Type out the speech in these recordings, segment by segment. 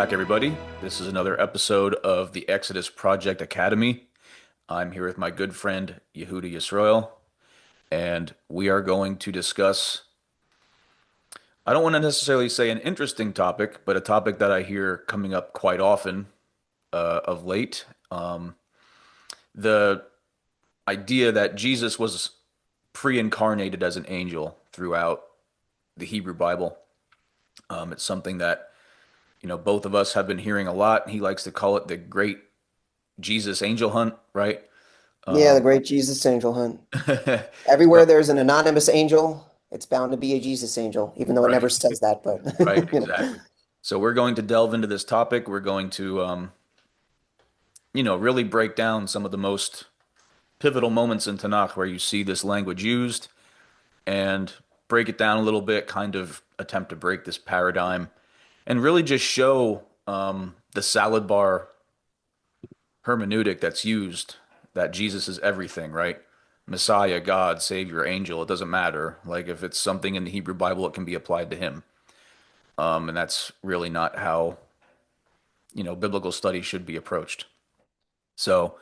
back, everybody. This is another episode of the Exodus Project Academy. I'm here with my good friend Yehuda Yisrael, and we are going to discuss, I don't want to necessarily say an interesting topic, but a topic that I hear coming up quite often of late. The idea that Jesus was pre-incarnated as an angel throughout the Hebrew Bible. It's something that both of us have been hearing a lot. He likes to call it the great Jesus angel hunt, right? Yeah, Um, the great Jesus angel hunt. so, Everywhere there's an anonymous angel, it's bound to be a Jesus angel, even though it right, never says that, but right, you know. exactly. So we're going to delve into this topic. We're going to, really break down some of the most pivotal moments in Tanakh where you see this language used and break it down a little bit, kind of attempt to break this paradigm and really just show the salad bar hermeneutic that's used that Jesus is everything, right? Messiah, God, Savior, Angel, it doesn't matter. Like if it's something in the Hebrew Bible, it can be applied to him. And that's really not how, biblical study should be approached. So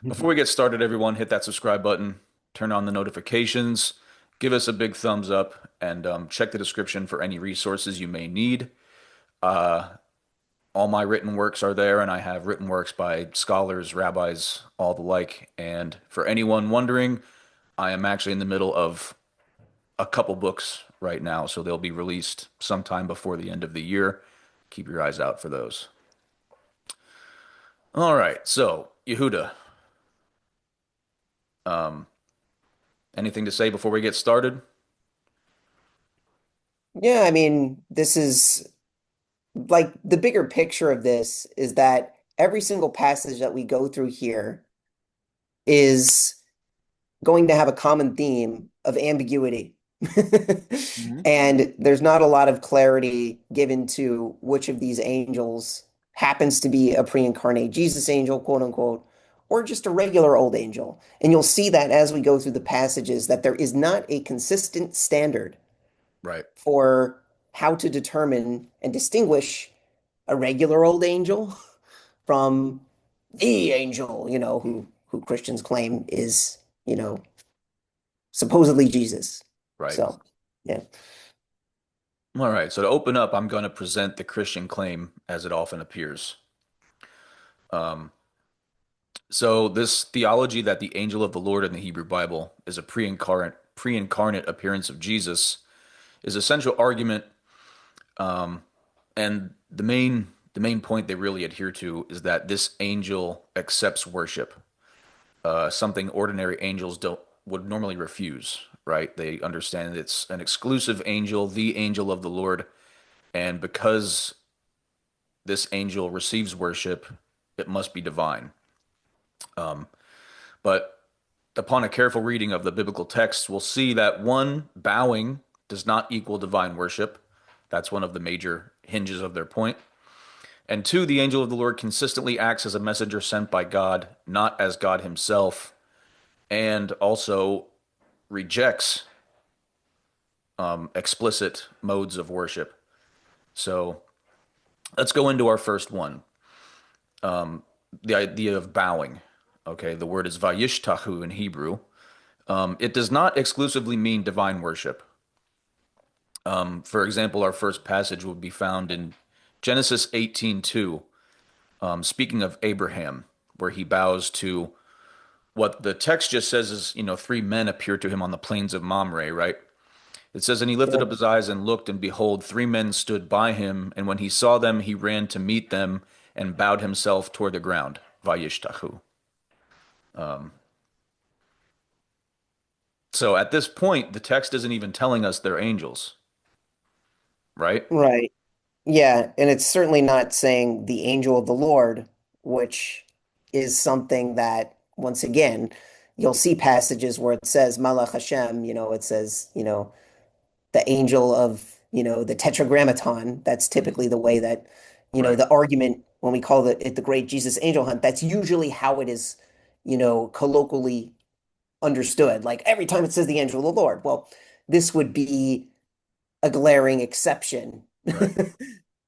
before we get started, everyone, hit that subscribe button, turn on the notifications, give us a big thumbs up, and check the description for any resources you may need. All my written works are there, and I have written works by scholars, rabbis, all the like. And for anyone wondering, I am actually in the middle of a couple books right now, so they'll be released sometime before the end of the year. Keep your eyes out for those. All right, so Yehuda, um, anything to say before we get started? Yeah, I mean, this is like the bigger picture of this is that every single passage that we go through here is going to have a common theme of ambiguity. Hmm. And there's not a lot of clarity given to which of these angels happens to be a pre-incarnate Jesus angel, quote unquote, or just a regular old angel. And you'll see that as we go through the passages, that there is not a consistent standard Right, for how to determine and distinguish a regular old angel from the angel, who Christians claim is, supposedly Jesus. right. So, yeah. All right, so to open up, I'm going to present the Christian claim as it often appears. Um, So this theology that the angel of the Lord in the Hebrew Bible is a pre-incarnate appearance of Jesus is a central argument, and the main point they really adhere to is that this angel accepts worship, something ordinary angels don't would normally refuse, right? They understand it's an exclusive angel, the angel of the Lord, and because this angel receives worship, it must be divine. But upon a careful reading of the biblical text, we'll see that one, bowing does not equal divine worship. That's one of the major hinges of their point. And two, the angel of the Lord consistently acts as a messenger sent by God, not as God himself, and also rejects explicit modes of worship. So let's go into our first one, the idea of bowing. Okay, the word is vayishtahu in Hebrew. It does not exclusively mean divine worship. For example, our first passage would be found in Genesis 18:2, speaking of Abraham, where he bows to what the text just says is, three men appeared to him on the plains of Mamre, right? It says, and he lifted Yeah. up his eyes and looked, and behold, three men stood by him, and when he saw them, he ran to meet them and bowed himself toward the ground. Vayishtahu. So at this point, the text isn't even telling us they're angels, right? Right. Yeah, and it's certainly not saying the angel of the Lord, which is something that, once again, you'll see passages where it says Malach Hashem, it says, the angel of, the Tetragrammaton. That's typically the way that, Right. the argument when we call it the great Jesus angel hunt, that's usually how it is, colloquially understood. Like every time it says the angel of the Lord. Well, this would be a glaring exception Right.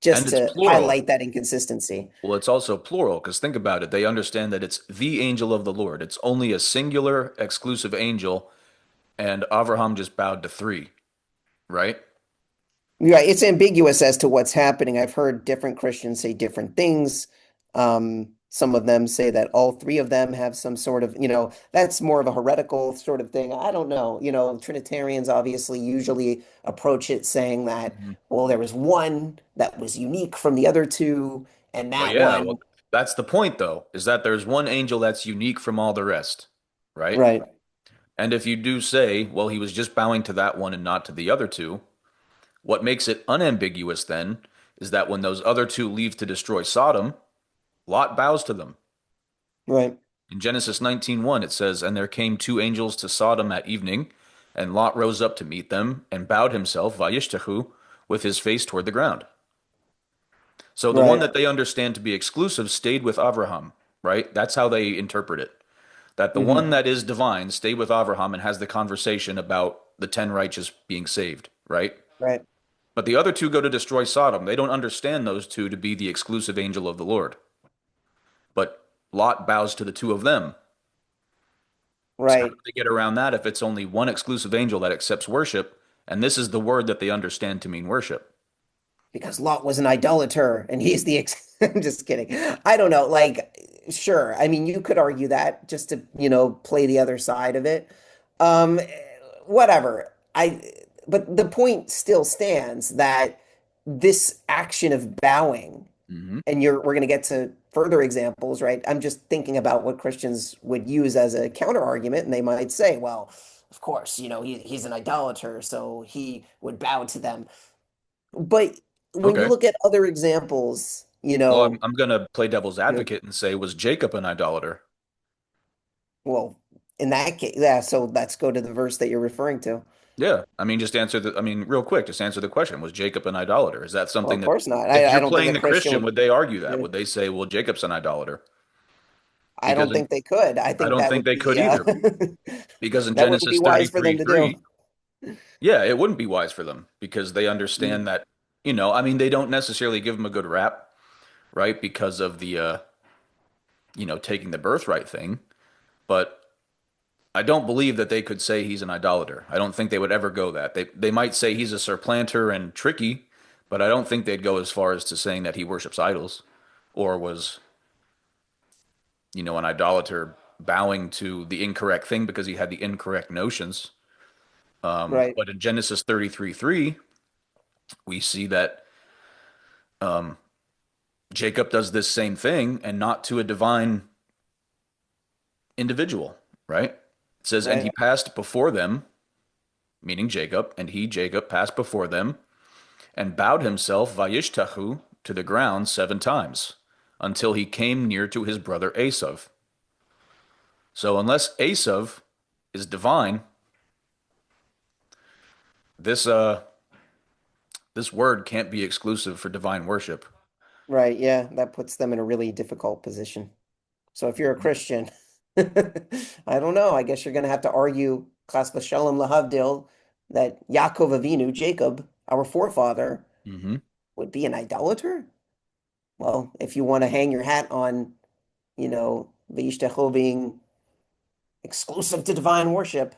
And just it's to plural. highlight that inconsistency. Well, it's also plural because think about it. They understand that it's the angel of the Lord. It's only a singular, exclusive angel, and Avraham just bowed to three, right? Yeah, it's ambiguous as to what's happening. I've heard different Christians say different things. Some of them say that all three of them have some sort of, that's more of a heretical sort of thing. I don't know. Trinitarians obviously usually approach it saying that, Mhm. well, there was one that was unique from the other two, and Well, that yeah, well, one, that's the point, though, is that there's one angel that's unique from all the rest, right? right, And if you do say, well, he was just bowing to that one and not to the other two, what makes it unambiguous then is that when those other two leave to destroy Sodom, Lot bows to them. right, In Genesis 19:1, it says, "And there came two angels to Sodom at evening, and Lot rose up to meet them, and bowed himself, vayishtahu, with his face toward the ground." So the one right. that they understand to be exclusive stayed with Avraham, right? That's how they interpret it. That the one Hmm. that is divine stayed with Avraham and has the conversation about the 10 righteous being saved, right? Right, But the other two go to destroy Sodom. They don't understand those two to be the exclusive angel of the Lord. But Lot bows to the two of them. So how do right. they get around that if it's only one exclusive angel that accepts worship? And this is the word that they understand to mean worship. Because Lot was an idolater and he's the ex I'm just kidding. I don't know. Like, sure. I mean, you could argue that just to, play the other side of it. Um, whatever. But the point still stands that this action of bowing, Hmm. and we're going to get to further examples, right? I'm just thinking about what Christians would use as a counter argument, and they might say, well, of course, he's an idolater, so he would bow to them. But when you Okay. look at other examples, Well, I'm going to play devil's you know, advocate and say, was Jacob an idolater? well, in that case, yeah, so let's go to the verse that you're referring to. Yeah. I mean, real quick, just answer the question. Was Jacob an idolater? Is that Well, something of that, course not. if I you're don't think playing a the Christian Christian, would, would they argue that? yeah, Would they say, well, Jacob's an idolater? I Because don't think they could. I I think don't that think would they could be either. Because in that wouldn't be Genesis wise for 33, them to do. 3, yeah, it wouldn't be wise for them because they Mm. understand that, I mean, they don't necessarily give him a good rap, right? Because of the, taking the birthright thing. But I don't believe that they could say he's an idolater. I don't think they would ever go that. They might say he's a supplanter and tricky, but I don't think they'd go as far as to saying that he worships idols or was, an idolater bowing to the incorrect thing because he had the incorrect notions. Right, But in Genesis 33:3, we see that Jacob does this same thing and not to a divine individual, right? It says, and he right, passed before them, meaning Jacob, and he, Jacob, passed before them and bowed himself vayishtahu to the ground 7 times until he came near to his brother Esav. So unless Esav is divine, this this word can't be exclusive for divine worship. right. Yeah, that puts them in a really difficult position. So if you're a Christian, I don't know. I guess you're going to have to argue Chas v'shalom lahavdil that Yaakov Avinu, Jacob, our forefather, Hmm. would be an idolater. Well, if you want to hang your hat on, V'yishtecho being exclusive to divine worship,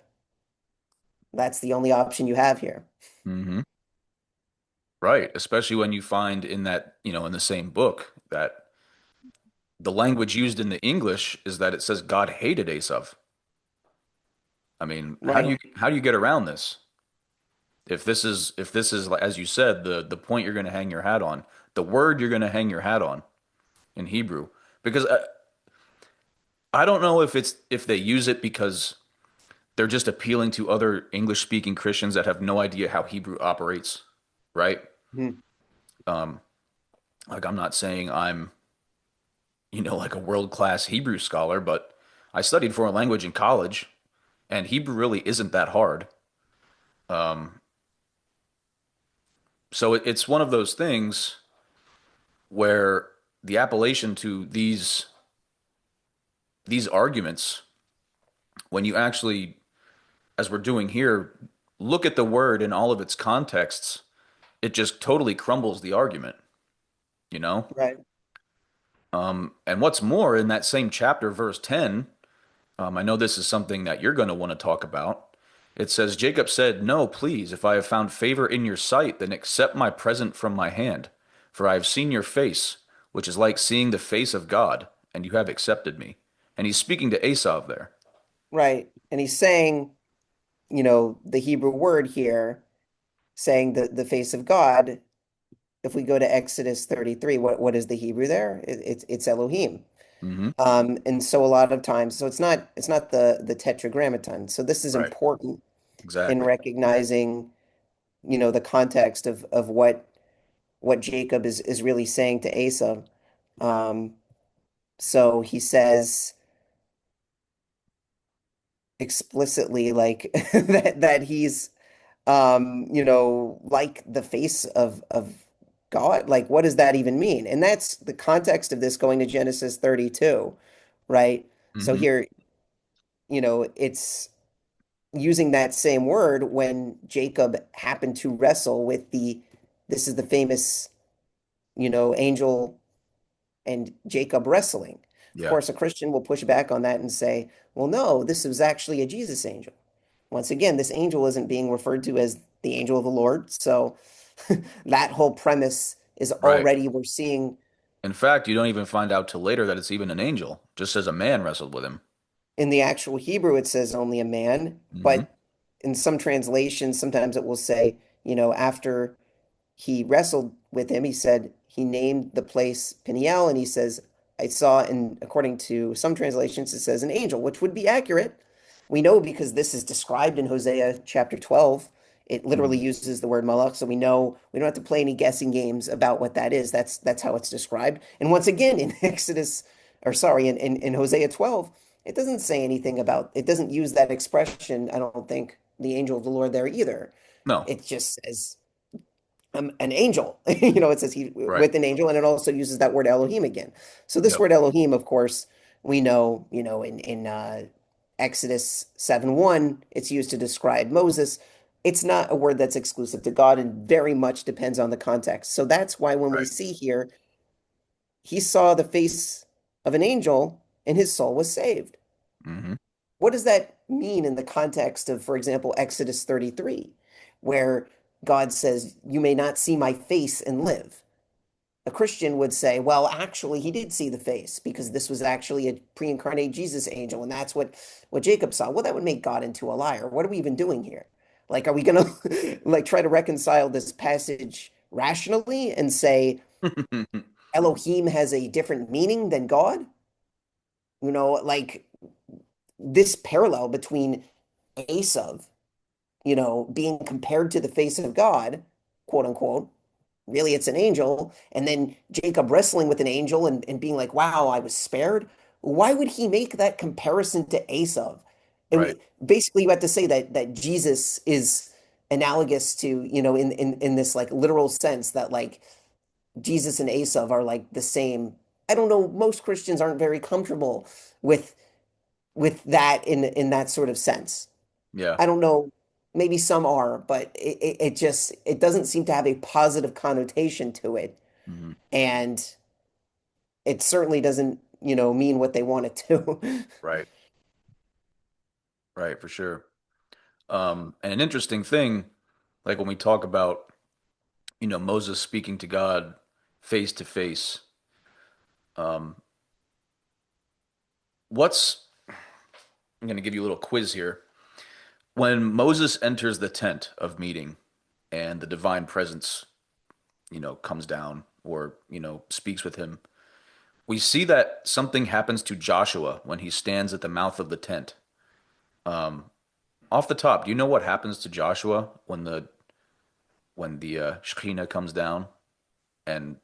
that's the only option you have here. Hmm. Right, especially when you find in that, in the same book that the language used in the English is that it says God hated Esav. I mean, Right. how do you get around this? If this is as you said, the point you're going to hang your hat on, the word you're going to hang your hat on in Hebrew, because I don't know if they use it because they're just appealing to other English speaking Christians that have no idea how Hebrew operates, right? Mhm. Like I'm not saying I'm, like a world-class Hebrew scholar, but I studied foreign language in college, and Hebrew really isn't that hard. So it's one of those things where the appellation to these arguments, when you actually, as we're doing here, look at the word in all of its contexts, it just totally crumbles the argument. you know? Right. And what's more, in that same chapter, verse 10, I know this is something that you're going to want to talk about. It says, Jacob said, No, please, if I have found favor in your sight, then accept my present from my hand. For I have seen your face, which is like seeing the face of God, and you have accepted me. And he's speaking to Esau there. Right. And he's saying, the Hebrew word here, saying the face of God. If we go to Exodus 33, what is the Hebrew there? It's Elohim. Hmm. And so a lot of times, so it's not the tetragrammaton. So this is Right. important in Exactly. recognizing, the context of what Jacob is really saying to Esau. Um, so he says explicitly like that he's like the face of God. Like, what does that even mean? And that's the context of this going to Genesis 32, right? So Hmm. here, it's using that same word when Jacob happened to wrestle with this is the famous, angel and Jacob wrestling. Of Yeah. course, a Christian will push back on that and say, well, no, this was actually a Jesus angel. Once again, this angel isn't being referred to as the angel of the Lord. So that whole premise is Right. already, we're seeing In fact, you don't even find out till later that it's even an angel, just as a man wrestled with him. in the actual Hebrew, it says only a man, Hmm. but in some translations, sometimes it will say, after he wrestled with him, he said he named the place Peniel, and he says, I saw, and according to some translations, it says an angel, which would be accurate. We know because this is described in Hosea chapter 12. It literally Hmm. uses the word malach, so we know we don't have to play any guessing games about what that is. That's how it's described. And once again, in Exodus, or sorry, in Hosea 12, it doesn't say anything about, it doesn't use that expression, I don't think, the angel of the Lord there either. No. It just says an angel. It says he Right. with an angel, and it also uses that word Elohim again. So this Yep. word Elohim, of course, we know, in Exodus 7:1, it's used to describe Moses. It's not a word that's exclusive to God and very much depends on the context. So that's why when we Right. see here, he saw the face of an angel and his soul was saved. Hmm. What does that mean in the context of, for example, Exodus 33, where God says, You may not see my face and live? A Christian would say, well, actually, he did see the face because this was actually a pre-incarnate Jesus angel, and that's what Jacob saw. Well, that would make God into a liar. What are we even doing here? Like, are we gonna like try to reconcile this passage rationally and say Elohim has a different meaning than God? Like this parallel between Esav, being compared to the face of God, quote unquote, really it's an angel, and then Jacob wrestling with an angel and being like, wow, I was spared. Why would he make that comparison to Esav? Right. Basically, you have to say that Jesus is analogous to, in this like literal sense that like Jesus and Esav are like the same. I don't know, most Christians aren't very comfortable with that in that sort of sense. Yeah. I don't know, maybe some are, but it just it doesn't seem to have a positive connotation to it. Hmm. And it certainly doesn't, mean what they want it to. Right. Right. For sure. And an interesting thing, like when we talk about, Moses speaking to God face to face, um, what's, I'm going to give you a little quiz here. When Moses enters the tent of meeting and the divine presence, comes down or, speaks with him, we see that something happens to Joshua when he stands at the mouth of the tent. Um, Off the top, do you know what happens to Joshua when the Shekhinah comes down and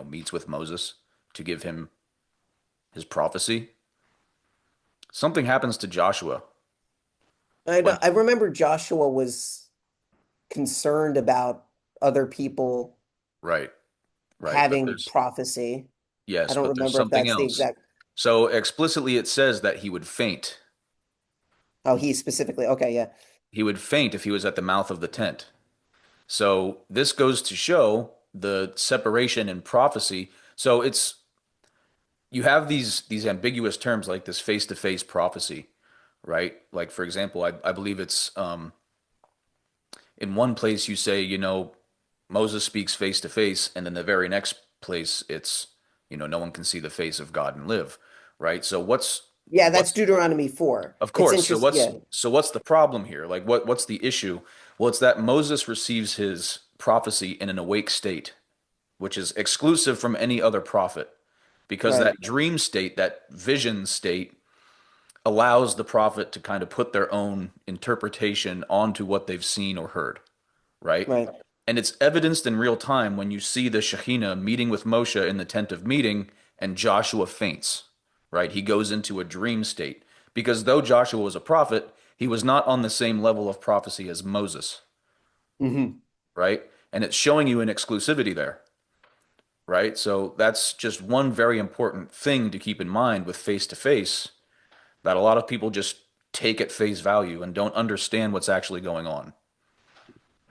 meets with Moses to give him his prophecy? Something happens to Joshua when I remember Joshua was concerned about other people right, right, but having there's prophecy. I yes, don't but there's remember if something that's the else. exact. So explicitly it says that he would faint. Oh, he specifically. Okay, He would faint if he was at the mouth of the tent. So this goes to show the separation in prophecy. So it's you have these ambiguous terms like this face-to-face prophecy, right? Like for example, I believe it's in one place you say, Moses speaks face to face, and then the very next place it's, no one can see the face of God and live, right? So Yeah, that's what's Deuteronomy 4. of It's course, interesting. Yeah, so what's the problem here? Like what's the issue? Well, it's that Moses receives his prophecy in an awake state, which is exclusive from any other prophet, because right, that dream state, that vision state, allows the prophet to kind of put their own interpretation onto what they've seen or heard, right? right. And it's evidenced in real time when you see the Shekhinah meeting with Moshe in the tent of meeting and Joshua faints, right? He goes into a dream state because though Joshua was a prophet, he was not on the same level of prophecy as Moses, Hmm. right? And it's showing you an exclusivity there, right? So that's just one very important thing to keep in mind with face to face that a lot of people just take at face value and don't understand what's actually going on.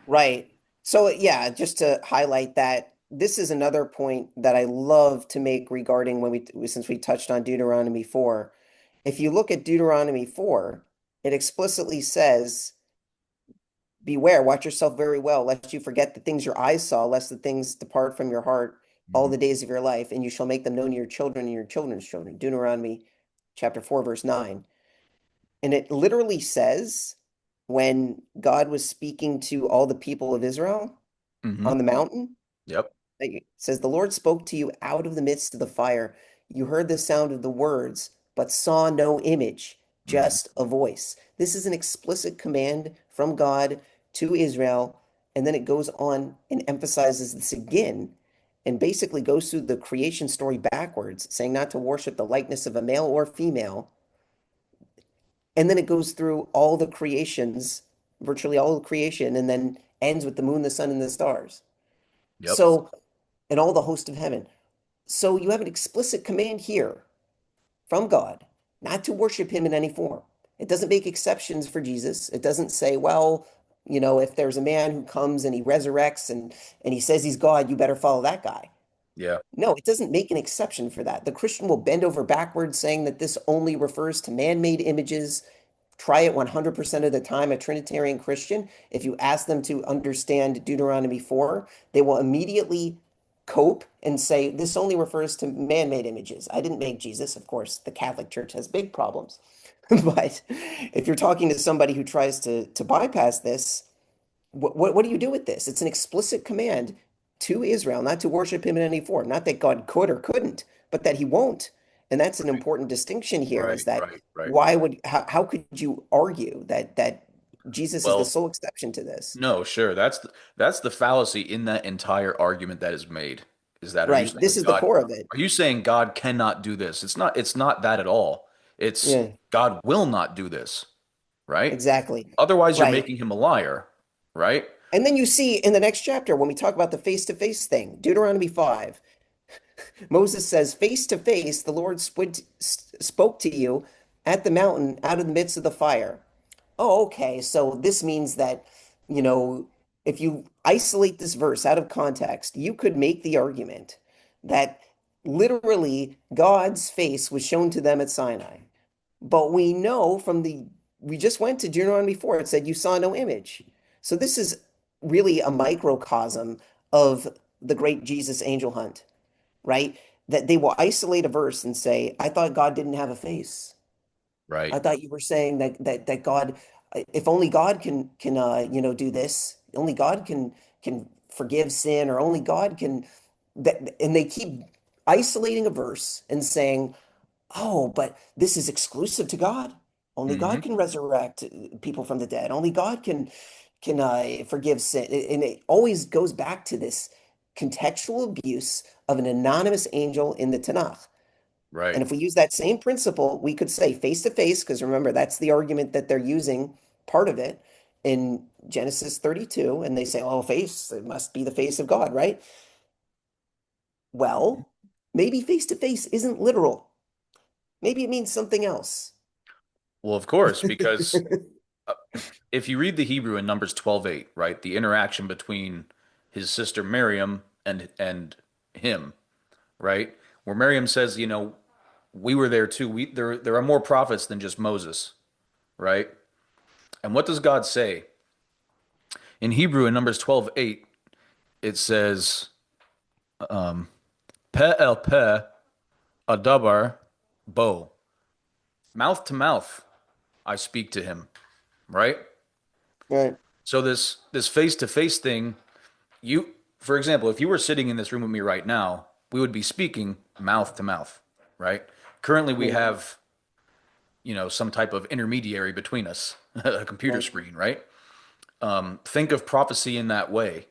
Right. So, yeah, just to highlight that, this is another point that I love to make regarding since we touched on Deuteronomy 4. If you look at Deuteronomy 4, it explicitly says, beware, watch yourself very well, lest you forget the things your eyes saw, lest the things depart from your heart all Mhm. the days of your life, and you shall make them known to your children and your children's children. Deuteronomy chapter 4, verse 9. And it literally says, when God was speaking to all the people of Israel Hmm. on the mountain, Yep. it says, the Lord spoke to you out of the midst of the fire. You heard the sound of the words, but saw no image, Hmm. just a voice. This is an explicit command from God to Israel. And then it goes on and emphasizes this again and basically goes through the creation story backwards, saying not to worship the likeness of a male or female. And then it goes through all the creations, virtually all the creation, and then ends with the moon, the sun, and the stars. Yep. So, and all the host of heaven. So you have an explicit command here from God not to worship him in any form. It doesn't make exceptions for Jesus. It doesn't say, well, if there's a man who comes and he resurrects and he says he's God, you better follow that guy. Yeah. No, it doesn't make an exception for that. The Christian will bend over backwards saying that this only refers to man-made images. Try it 100% of the time, a Trinitarian Christian, if you ask them to understand Deuteronomy 4, they will immediately cope and say, this only refers to man-made images. I didn't make Jesus. Of course, the Catholic Church has big problems. But if you're talking to somebody who tries to bypass this, what do you do with this? It's an explicit command to Israel not to worship him in any form. Not that God could or couldn't, but that he won't. And that's an important distinction here is Right. that Right. Right. how could you argue that Jesus is the Well, sole exception to this? no, sure. That's the fallacy in that entire argument that is made. Is that Right. This is the core of it. are you saying God cannot do this? It's not that at all. It's Yeah, God will not do this, right? exactly. Otherwise you're Right. making him a liar, right? And then you see in the next chapter when we talk about the face-to-face thing, Deuteronomy 5, Moses says, face to face, the Lord spoke to you at the mountain out of the midst of the fire. Oh, okay. So this means that, you know, if you isolate this verse out of context, you could make the argument that literally God's face was shown to them at Sinai. But we know we just went to Deuteronomy 4, it said, you saw no image. So this is really a microcosm of the great Jesus angel hunt, right? That they will isolate a verse and say, I thought God didn't have a face. Right. I thought you were saying that God, if only God can do this, only God can forgive sin, or only God can and they keep isolating a verse and saying, oh, but this is exclusive to God. Only Hmm. God can resurrect people from the dead. Only God can forgive sin. And it always goes back to this contextual abuse of an anonymous angel in the Tanakh. Right. And if we use that same principle, we could say face to face, because remember, that's the argument that they're using, part of it, in Genesis 32. And they say, oh, face, it must be the face of God, right? Mhm. Well, maybe face to face isn't literal. Maybe it means something else. Well, of course, because uh, if you read the Hebrew in Numbers 12:8, right, the interaction between his sister Miriam and him, right? Where Miriam says, we were there too. There are more prophets than just Moses, right? And what does God say? In Hebrew, in Numbers 12:8, it says, Pe el pe adabar bo. Mouth to mouth, I speak to him, right? Right. So this face-to-face thing, for example, if you were sitting in this room with me right now, we would be speaking mouth to mouth, right? Currently, we Right. have, some type of intermediary between us, a computer Right. screen, right? Think of prophecy in that way,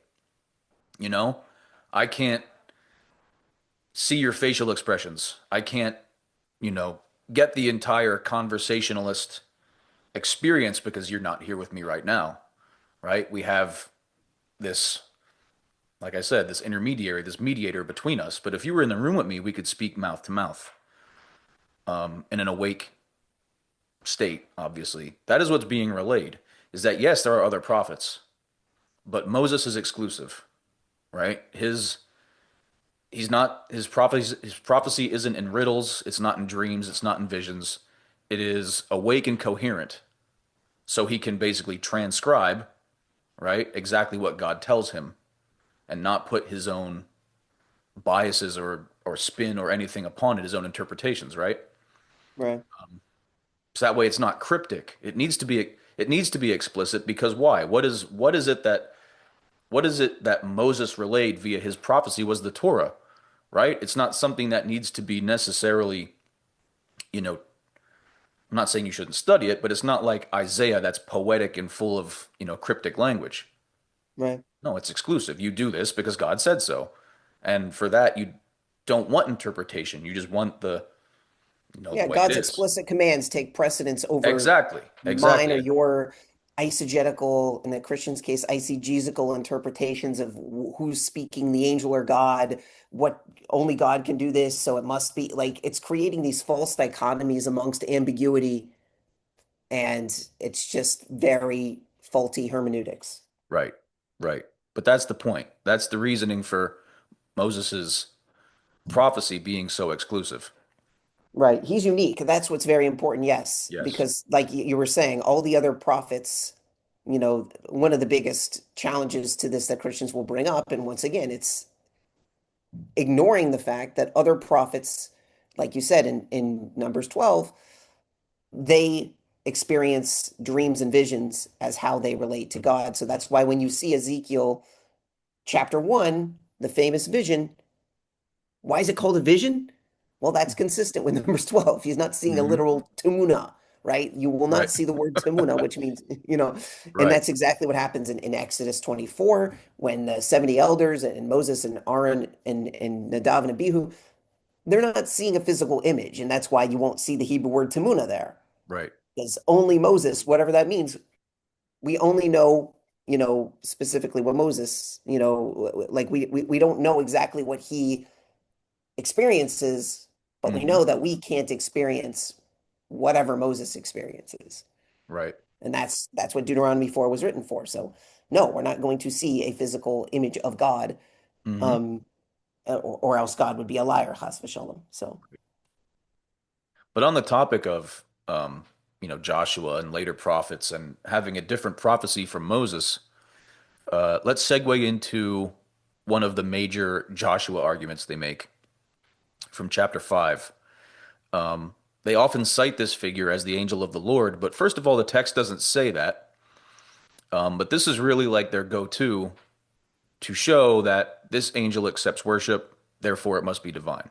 you know? I can't see your facial expressions. I can't, you know, get the entire conversationalist experience because you're not here with me right now, right? We have this, like I said, this intermediary, this mediator between us. But if you were in the room with me, we could speak mouth to mouth, in an awake state, obviously. That is what's being relayed, is that yes, there are other prophets, but Moses is exclusive, right? His prophecy isn't in riddles, it's not in dreams, it's not in visions. It is awake and coherent. So he can basically transcribe, right, exactly what God tells him and not put his own biases or spin or anything upon it, his own interpretations, right? Right. So that way it's not cryptic. It needs to be explicit because why? What is it that Moses relayed via his prophecy was the Torah, right? It's not something that needs to be necessarily, you know, I'm not saying you shouldn't study it, but it's not like Isaiah that's poetic and full of, cryptic language. Right. No, it's exclusive. You do this because God said so. And for that, you don't want interpretation. You just want the Yeah, way it God's is. explicit commands take precedence over Exactly. mine or Exactly. your eisegetical, in the Christian's case, eisegetical interpretations of who's speaking, the angel or God, what only God can do this, so it must be like it's creating these false dichotomies amongst ambiguity, and it's just very faulty hermeneutics. Right. Right. But that's the point. That's the reasoning for Moses's prophecy being so exclusive. Right. He's unique. That's what's very important, yes, Yes. because like you were saying, all the other prophets, one of the biggest challenges to this that Christians will bring up, and once again, it's ignoring the fact that other prophets, like you said in Numbers 12, they experience dreams and visions as how they relate to God. So that's why when you see Ezekiel chapter 1, the famous vision, why is it called a vision? Well, that's consistent with Numbers 12. He's not seeing a Hmm. literal tamuna, right? You will not Right. see the word tamuna, which means, and Right. that's exactly what happens in Exodus 24 when the 70 elders and Moses and Aaron and Nadav and Abihu, they're not seeing a physical image. And that's why you won't see the Hebrew word tamuna there. Right. Because only Moses, whatever that means, we only know, specifically what Moses, like we don't know exactly what he experiences, but we Hmm. know that we can't experience whatever Moses experiences. Right. And that's what Deuteronomy 4 was written for. So no, we're not going to see a physical image of God, Hmm. um, or else God would be a liar, chas v'shalom. So, But on the topic of, Joshua and later prophets and having a different prophecy from Moses, let's segue into one of the major Joshua arguments they make from chapter 5. They often cite this figure as the angel of the Lord, but first of all, the text doesn't say that. But this is really like their go-to to show that this angel accepts worship, therefore it must be divine.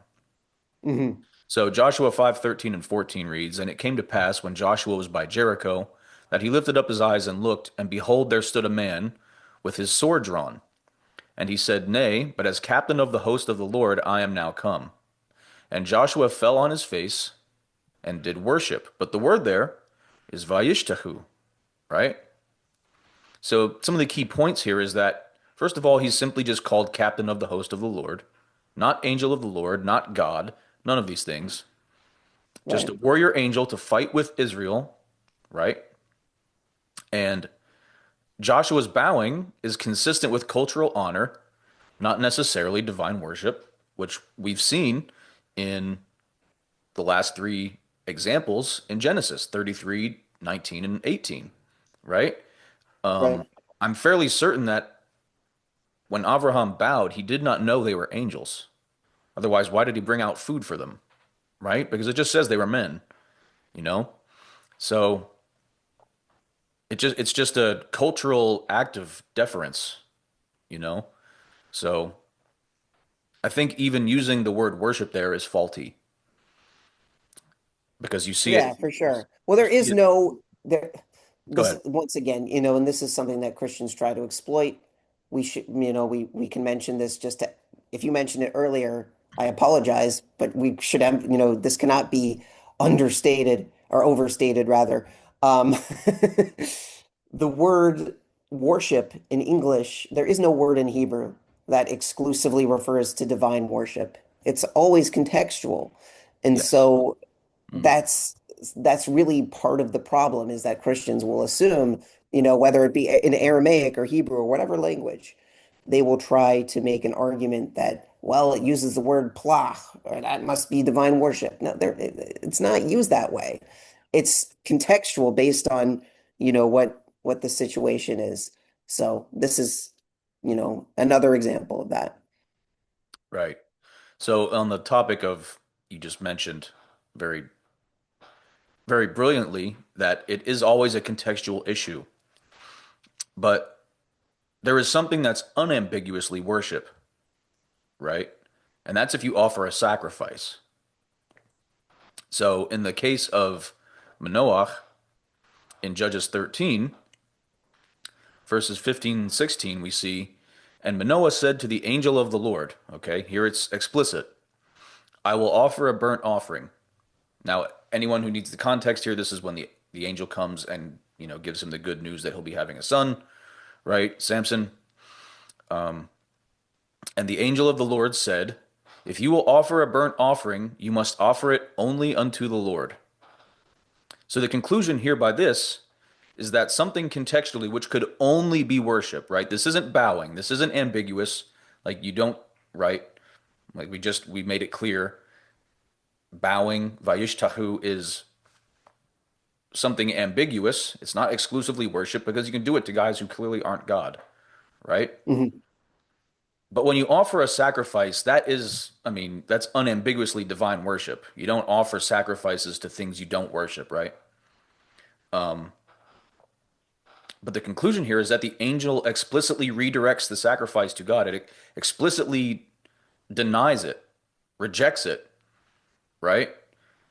mhm. So Joshua 5:13 and 14 reads, And it came to pass when Joshua was by Jericho, that he lifted up his eyes and looked, and behold, there stood a man with his sword drawn. And he said, Nay, but as captain of the host of the Lord I am now come. And Joshua fell on his face and did worship. But the word there is vayishtahu, right? So some of the key points here is that, first of all, he's simply just called captain of the host of the Lord, not angel of the Lord, not God, none of these things. Just Right. a warrior angel to fight with Israel, right? And Joshua's bowing is consistent with cultural honor, not necessarily divine worship, which we've seen in the last three examples in Genesis 33, 19, and 18, right? Right. I'm fairly certain that when Abraham bowed, he did not know they were angels. Otherwise, why did he bring out food for them, right? Because it just says they were men, you know? So it's just a cultural act of deference, you know? So I think even using the word worship there is faulty because you see Yeah, it for sure. Well, you there see is it. no there. Go This ahead. once again, and this is something that Christians try to exploit. We should, we can mention this just to, if you mentioned it earlier, I apologize, but we should have, this cannot be understated or overstated rather. Um, the word worship in English, there is no word in Hebrew that exclusively refers to divine worship. It's always contextual. And Yes. so Hmm. that's that's really part of the problem is that Christians will assume, whether it be in Aramaic or Hebrew or whatever language, they will try to make an argument that, well, it uses the word plach, or that must be divine worship. No, it's not used that way. It's contextual based on, what the situation is. So this is, another example of that. Right. So on the topic of you just mentioned very very brilliantly that it is always a contextual issue, but there is something that's unambiguously worship, right? And that's if you offer a sacrifice. So in the case of Manoach in Judges 13, verses 15 and 16, we see, and Manoah said to the angel of the Lord, okay, here it's explicit, I will offer a burnt offering. Now, anyone who needs the context here, this is when the angel comes and, gives him the good news that he'll be having a son, right? Samson. And the angel of the Lord said, if you will offer a burnt offering, you must offer it only unto the Lord. So the conclusion here by this is that something contextually which could only be worship, right? This isn't bowing. This isn't ambiguous. Like you don't, right? Like we made it clear. Bowing, vayishtahu is something ambiguous. It's not exclusively worship because you can do it to guys who clearly aren't God, right? Mhm. But when you offer a sacrifice, that is, I mean, that's unambiguously divine worship. You don't offer sacrifices to things you don't worship, right? But the conclusion here is that the angel explicitly redirects the sacrifice to God. It explicitly denies it, rejects it, right?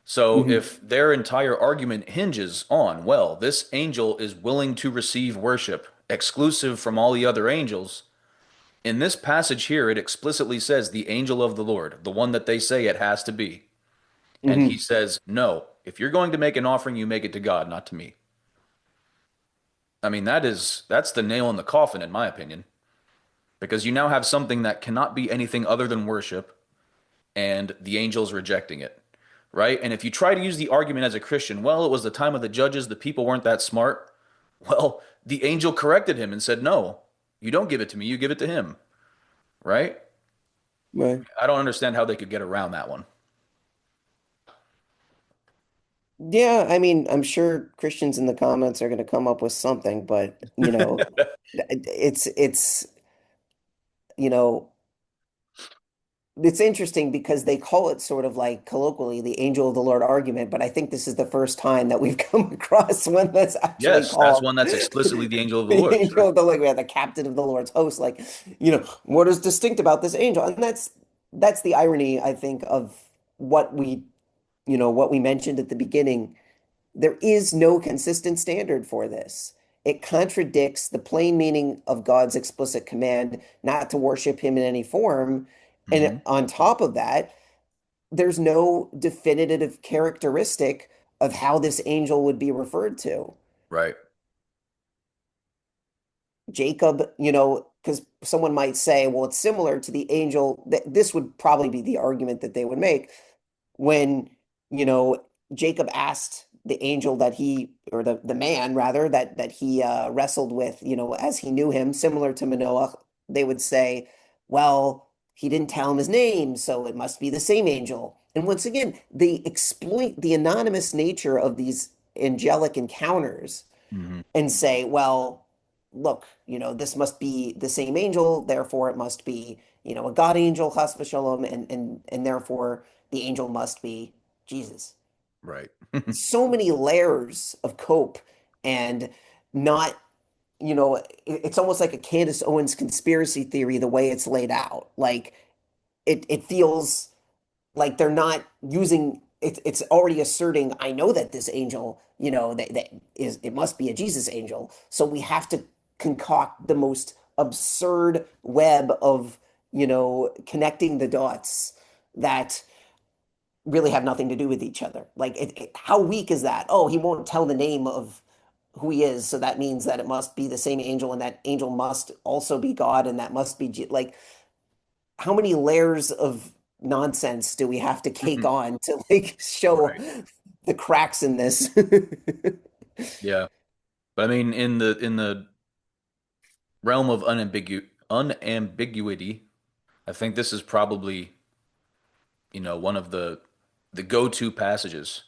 So Mhm. if their entire argument hinges on, well, this angel is willing to receive worship exclusive from all the other angels, in this passage here, it explicitly says the angel of the Lord, the one that they say it has to be. And he Mhm. says, no, if you're going to make an offering, you make it to God, not to me. I mean, that's the nail in the coffin, in my opinion, because you now have something that cannot be anything other than worship, and the angel's rejecting it, right? And if you try to use the argument as a Christian, well, it was the time of the judges, the people weren't that smart. Well, the angel corrected him and said, no, you don't give it to me, you give it to him, right? Right. I don't understand how they could get around that one. Yeah, I mean, I'm sure Christians in the comments are going to come up with something, but it's you know, it's interesting because they call it sort of like colloquially the angel of the Lord argument, but I think this is the first time that we've come across one that's actually Yes, that's called one that's explicitly the angel of the the Lord. angel Sure. of the Lord, yeah, the captain of the Lord's host. Like, what is distinct about this angel? And that's the irony, I think, of what we mentioned at the beginning. There is no consistent standard for this. It contradicts the plain meaning of God's explicit command not to worship him in any form. And Hmm. on top of that, there's no definitive characteristic of how this angel would be referred to. Right. Jacob, because someone might say, well, it's similar to the angel. This would probably be the argument that they would make when, you know, Jacob asked the angel that or the man rather, that he wrestled with, as he knew him, similar to Manoah, they would say, well, he didn't tell him his name, so it must be the same angel. And once again, they exploit the anonymous nature of these angelic encounters Hmm. and say, well, look, this must be the same angel, therefore it must be, a God angel, chas v'shalom, and therefore the angel must be Jesus. Right. So many layers of cope and not, it's almost like a Candace Owens conspiracy theory, the way it's laid out. Like it feels like they're not using it's already asserting, I know that this angel, that is, it must be a Jesus angel. So we have to concoct the most absurd web of, connecting the dots that really have nothing to do with each other. Like how weak is that? Oh, he won't tell the name of who he is, so that means that it must be the same angel, and that angel must also be God, and that must be like how many layers of nonsense do we have to cake on to like show Right. the cracks in this? Yeah. But I mean, in the realm of unambiguity, I think this is probably, one of the go-to passages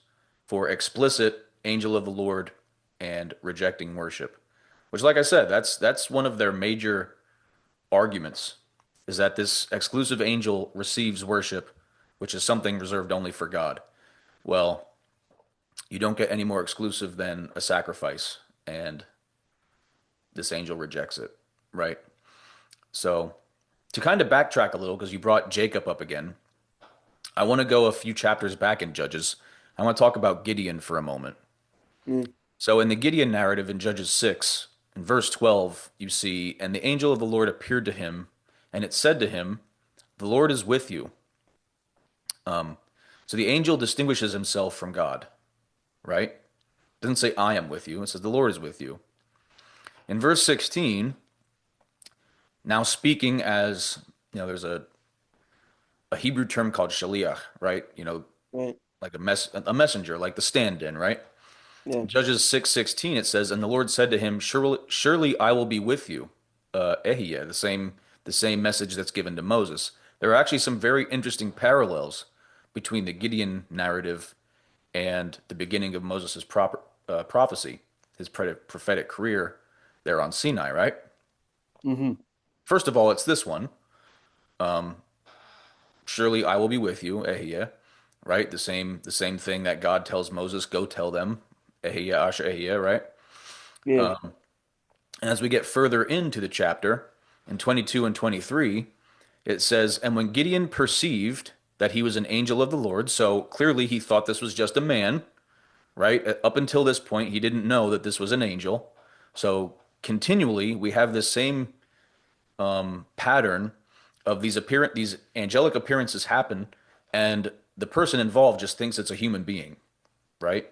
for explicit angel of the Lord and rejecting worship. Which, like I said, that's one of their major arguments, is that this exclusive angel receives worship, which is something reserved only for God. Well, you don't get any more exclusive than a sacrifice, and this angel rejects it, right? So, to kind of backtrack a little, because you brought Jacob up again, I want to go a few chapters back in Judges. I want to talk about Gideon for a moment. Mm, So, in the Gideon narrative in Judges 6, in verse 12, you see, and the angel of the Lord appeared to him, and it said to him, the Lord is with you. So the angel distinguishes himself from God, right? It doesn't say I am with you. It says the Lord is with you. In verse 16, now speaking as, there's a Hebrew term called shaliach, right? right. Like a messenger, like the stand-in, right? Yeah. In Judges 6:16 it says, and the Lord said to him, surely I will be with you. Ehiyah, the same message that's given to Moses. There are actually some very interesting parallels between the Gideon narrative and the beginning of Moses' prophecy, his prophetic career there on Sinai, right? Hmm. First of all, it's this one. Surely I will be with you, Ehiyah, right? The same thing that God tells Moses, go tell them, Ehiyah, Asher Ehiyah, right? Yeah. And as we get further into the chapter, in 22 and 23, it says, and when Gideon perceived that he was an angel of the Lord, so clearly he thought this was just a man, right? Up until this point, he didn't know that this was an angel. So continually, we have this same pattern of these angelic appearances happen, and the person involved just thinks it's a human being, right?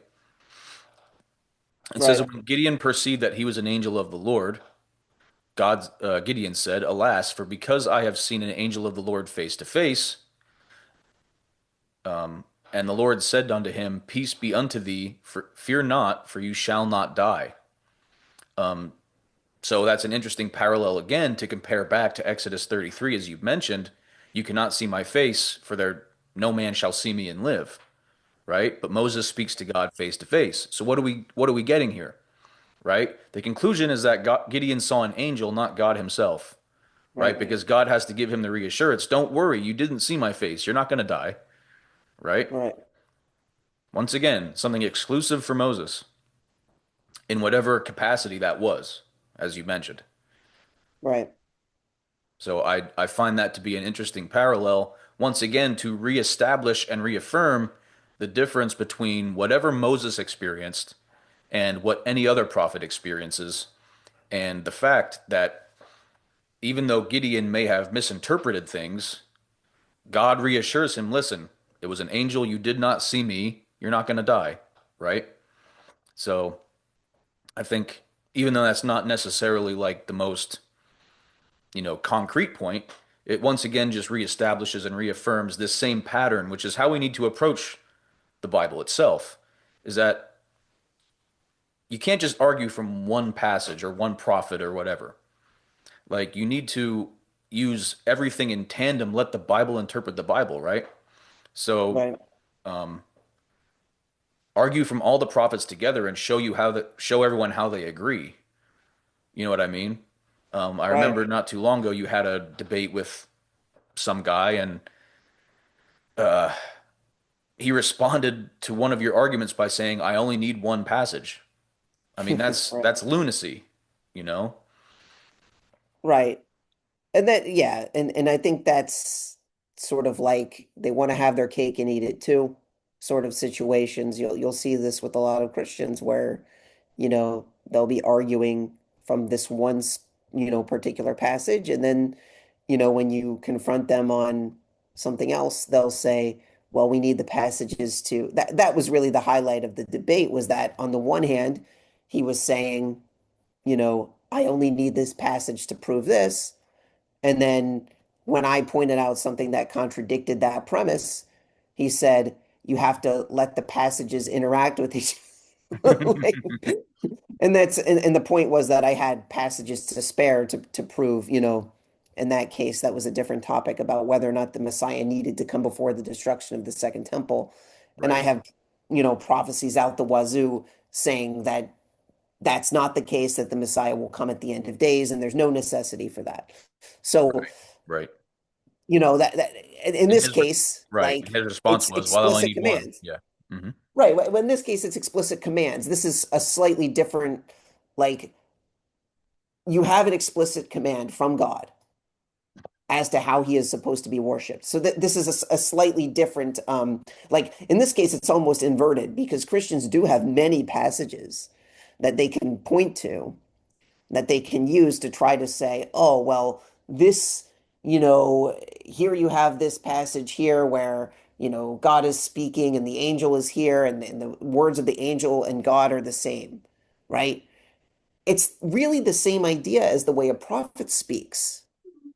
It says Right. when Gideon perceived that he was an angel of the Lord, Gideon said, "Alas, for because I have seen an angel of the Lord face to face." And the Lord said unto him, Peace be unto thee, fear not, for you shall not die. So that's an interesting parallel again to compare back to Exodus 33, as you've mentioned. You cannot see my face, for there no man shall see me and live. Right? But Moses speaks to God face to face. So what are we getting here? Right? The conclusion is that Gideon saw an angel, not God himself. Right? Right. Because God has to give him the reassurance. Don't worry, you didn't see my face. You're not going to die. Right? Right. Once again, something exclusive for Moses in whatever capacity that was, as you mentioned. Right. So I find that to be an interesting parallel, once again, to reestablish and reaffirm the difference between whatever Moses experienced and what any other prophet experiences, and the fact that even though Gideon may have misinterpreted things, God reassures him, listen, it was an angel, you did not see me, you're not going to die, right? So I think even though that's not necessarily like the most, concrete point, it once again just reestablishes and reaffirms this same pattern, which is how we need to approach the Bible itself, is that you can't just argue from one passage or one prophet or whatever. Like you need to use everything in tandem, let the Bible interpret the Bible, right? So Right. um, argue from all the prophets together and show everyone how they agree. You know what I mean? I Right. remember not too long ago you had a debate with some guy, and he responded to one of your arguments by saying, "I only need one passage." I mean, that's Right. that's lunacy, you know? Right. And that, yeah, and I think that's sort of like they want to have their cake and eat it too, sort of situations. You'll see this with a lot of Christians where, they'll be arguing from this one, particular passage, and then, when you confront them on something else, they'll say, well, we need the passages to that was really the highlight of the debate was that on the one hand, he was saying, I only need this passage to prove this. And then when I pointed out something that contradicted that premise, he said, you have to let the passages interact with each other. Like, and the point was that I had passages to spare to prove, in that case, that was a different topic about whether or not the Messiah needed to come before the destruction of the second temple. And I Right, have, prophecies out the wazoo saying that that's not the case, that the Messiah will come at the end of days, and there's no necessity for that. So, right, right. that in And this case, right, like his response it's was, "Well, I only explicit need one." commands. Yeah. Hmm. Right. Well, in this case, it's explicit commands. This is a slightly different, like you have an explicit command from God as to how he is supposed to be worshipped. So that this is a slightly different, like in this case, it's almost inverted because Christians do have many passages that they can point to that they can use to try to say, oh, well, this, here you have this passage here where, God is speaking and the angel is here and the words of the angel and God are the same, right? It's really the same idea as the way a prophet speaks.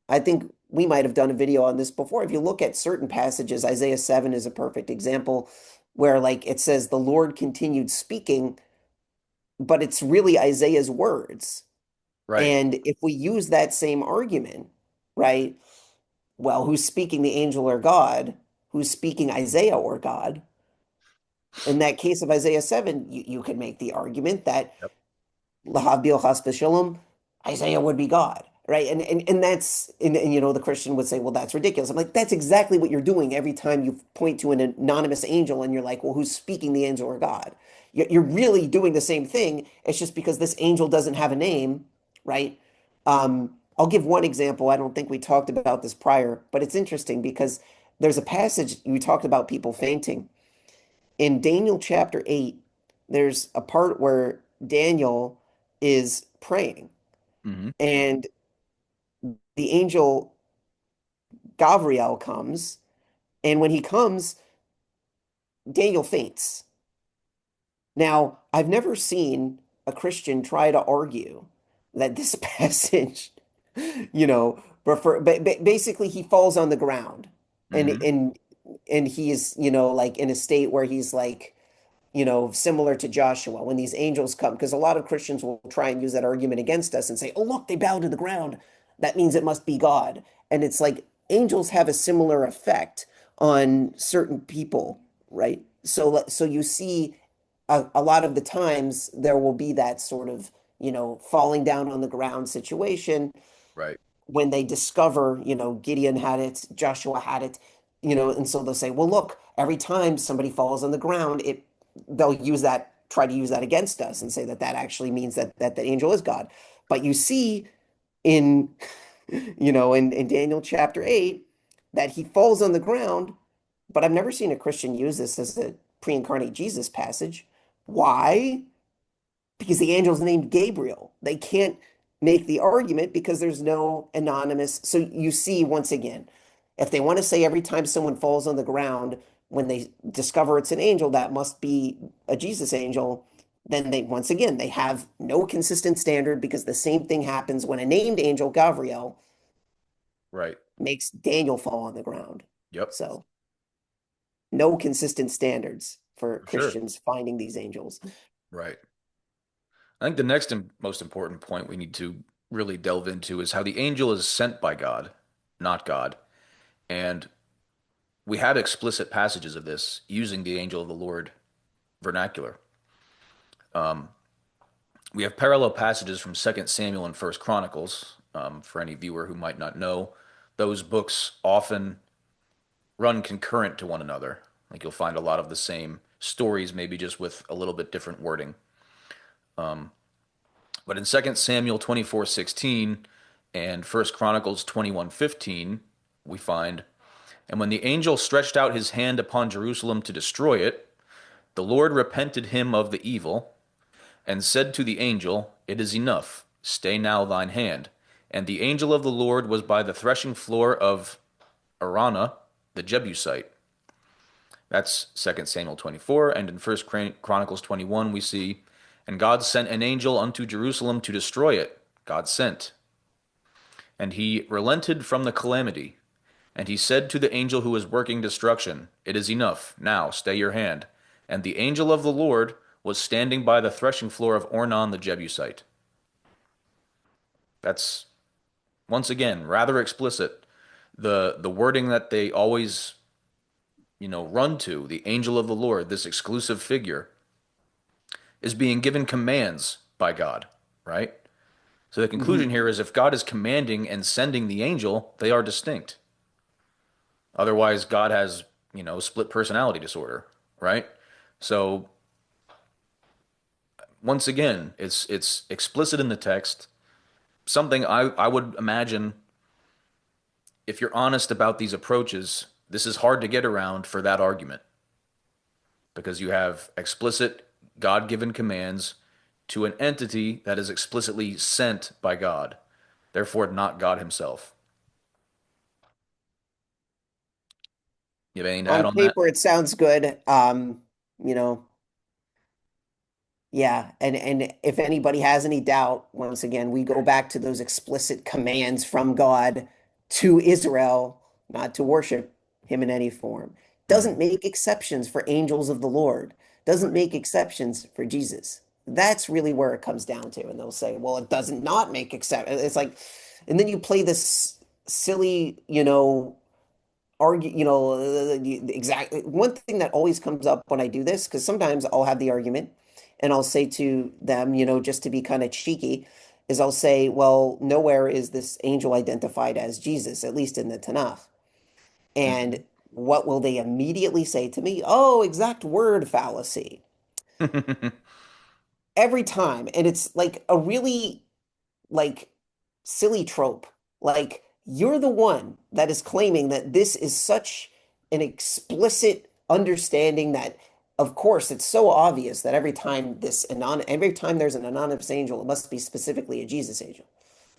I think we might have done a video on this before. If you look at certain passages, Isaiah 7 is a perfect example where like it says the Lord continued speaking, but it's really Isaiah's words. Right. And if we use that same argument, right? Well, who's speaking, the angel or God? Who's speaking, Isaiah or God? In that case of Isaiah 7, you could make the argument that Yep. Lahavdil chas v'shalom, Isaiah would be God, right? And that's and the Christian would say, well, that's ridiculous. I'm like, that's exactly what you're doing every time you point to an anonymous angel and you're like, well, who's speaking, the angel or God? You're really doing the same thing. It's just because this angel doesn't have a name, right? I'll give one example. I don't think we talked about this prior, but it's interesting because there's a passage we talked about people fainting. In Daniel chapter 8, there's a part where Daniel is praying Hmm. and the angel Gabriel comes. And when he comes, Daniel faints. Now, I've never seen a Christian try to argue that this passage, basically he falls on the ground and Hmm. and and he is, like in a state where he's like similar to Joshua when these angels come, because a lot of Christians will try and use that argument against us and say, oh, look, they bow to the ground. That means it must be God. And it's like angels have a similar effect on certain people, right? So you see a lot of the times there will be that sort of, falling down on the ground situation Right. when they discover, Gideon had it, Joshua had it, and so they'll say, well, look, every time somebody falls on the ground, they'll try to use that against us and say that that actually means that the angel is God. But you see in, in Daniel chapter 8 that he falls on the ground, but I've never seen a Christian use this as a pre-incarnate Jesus passage. Why? Because the angel's named Gabriel. They can't make the argument because there's no anonymous. So you see, once again, if they want to say every time someone falls on the ground, when they discover it's an angel, that must be a Jesus angel, then once again, they have no consistent standard because the same thing happens when a named angel, Gabriel, Right. makes Daniel fall on the ground. Yep. So no consistent standards for For sure. Christians finding these angels. Right. I think the next most important point we need to really delve into is how the angel is sent by God. not God. And we have explicit passages of this using the angel of the Lord vernacular. We have parallel passages from Second Samuel and First Chronicles. For any viewer who might not know, those books often run concurrent to one another. Like you'll find a lot of the same stories, maybe just with a little bit different wording. But in Second Samuel 24:16 and First Chronicles 21:15, we find, and when the angel stretched out his hand upon Jerusalem to destroy it, the Lord repented him of the evil, and said to the angel, It is enough, stay now thine hand. And the angel of the Lord was by the threshing floor of Araunah the Jebusite. That's Second Samuel 24. And in First Chronicles 21, we see, And God sent an angel unto Jerusalem to destroy it. God sent. And he relented from the calamity. And he said to the angel who was working destruction, It is enough. Now stay your hand. And the angel of the Lord was standing by the threshing floor of Ornan the Jebusite. That's, once again, rather explicit. The wording that they always, run to, the angel of the Lord, this exclusive figure, is being given commands by God, right? So the conclusion Hmm. here is if God is commanding and sending the angel, they are distinct. Otherwise, God has, split personality disorder, right? So once again, it's explicit in the text. Something I would imagine, if you're honest about these approaches, this is hard to get around for that argument because you have explicit God-given commands to an entity that is explicitly sent by God, therefore not God himself. You have anything to add On on that? paper, it sounds good. You know, yeah, and if anybody has any doubt, once again, we go back to those explicit commands from God to Israel not to worship him in any form. Doesn't Hmm. make exceptions for angels of the Lord. Doesn't Right. make exceptions for Jesus. That's really where it comes down to. And they'll say, well, it doesn't not make except. It's like, and then you play this silly, argue, exactly one thing that always comes up when I do this, because sometimes I'll have the argument and I'll say to them, just to be kind of cheeky, is I'll say, well, nowhere is this angel identified as Jesus, at least in the Tanakh. And Hmm. what will they immediately say to me? Oh, exact word fallacy. Every time. And it's like a really like silly trope. Like you're the one that is claiming that this is such an explicit understanding that of course it's so obvious that every time there's an anonymous angel, it must be specifically a Jesus angel.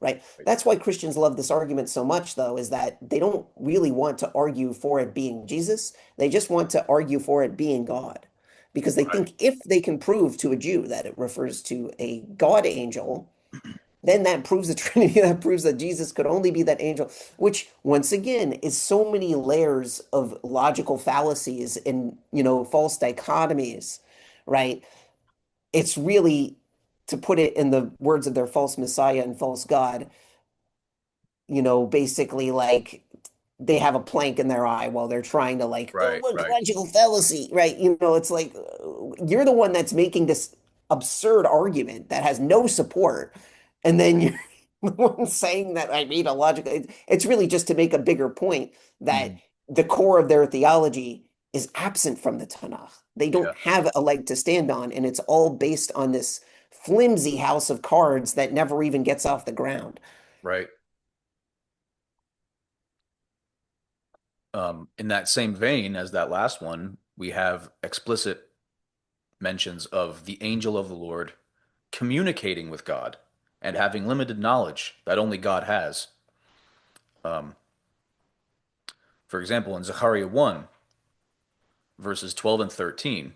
Right? That's why Christians love this argument so much, though, is that they don't really want to argue for it being Jesus. They just want to argue for it being God. Because they Right. think if they can prove to a Jew that it refers to a God angel, then that proves the Trinity. That proves that Jesus could only be that angel, which once again is so many layers of logical fallacies and false dichotomies, right? It's really, to put it in the words of their false Messiah and false God, basically like they have a plank in their eye while they're trying to like, oh, Right. look, Right. logical fallacy, right? It's like you're the one that's making this absurd argument that has no support, and then you're the one saying that I made a logical. It's really just to make a bigger point that Mhm. the core of their theology is absent from the Tanakh. They Yeah. don't have a leg to stand on, and it's all based on this flimsy house of cards that never even gets off the ground. Right. In that same vein as that last one, we have explicit mentions of the angel of the Lord communicating with God and having limited knowledge that only God has. Um, for example, in Zechariah 1, verses 12 and 13,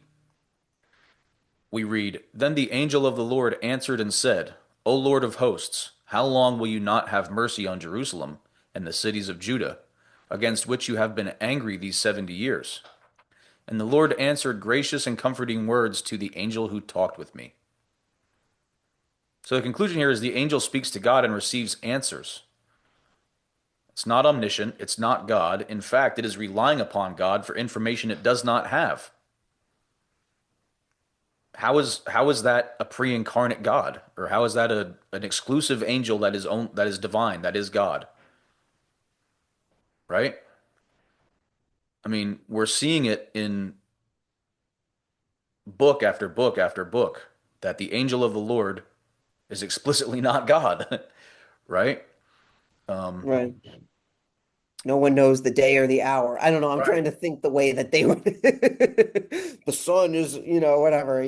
we read, Then the angel of the Lord answered and said, O Lord of hosts, how long will you not have mercy on Jerusalem and the cities of Judah, against which you have been angry these 70 years? And the Lord answered gracious and comforting words to the angel who talked with me. So the conclusion here is the angel speaks to God and receives answers. It's not omniscient. It's not God. In fact, it is relying upon God for information it does not have. How is that a pre-incarnate God? Or how is that an exclusive angel that is divine, that is God, right? I mean, we're seeing it in book after book after book that the angel of the Lord is explicitly not God, right? Um, Right. No one knows the day or the hour. I don't know. I'm right, trying to think the way that they would. The sun is, whatever,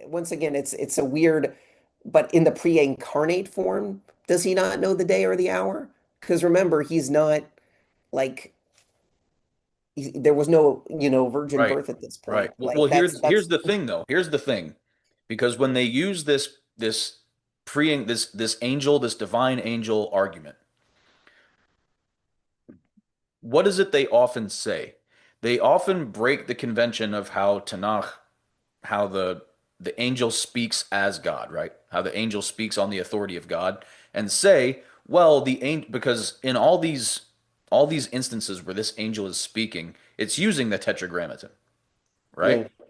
Once again, it's a weird, but in the pre-incarnate form, does he not know the day or the hour? Because remember, he's not like there was no, virgin right, birth at this right. point. Well, Like here's that's the thing though. Here's the thing, because when they use this angel, this divine angel argument, what is it they often say? They often break the convention of how Tanakh, how the angel speaks as God, right? How the angel speaks on the authority of God, and say, well, the angel, because in all these instances where this angel is speaking, it's using the tetragrammaton, right? yeah,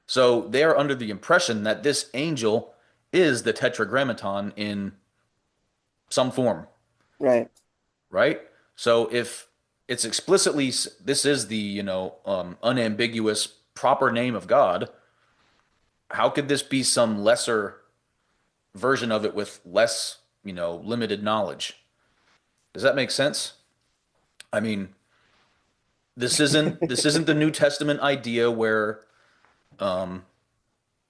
So they are under the impression that this angel is the tetragrammaton in some form, right. right? So if it's explicitly this is the unambiguous proper name of God, how could this be some lesser version of it with less limited knowledge? Does that make sense? I mean, this isn't the New Testament idea where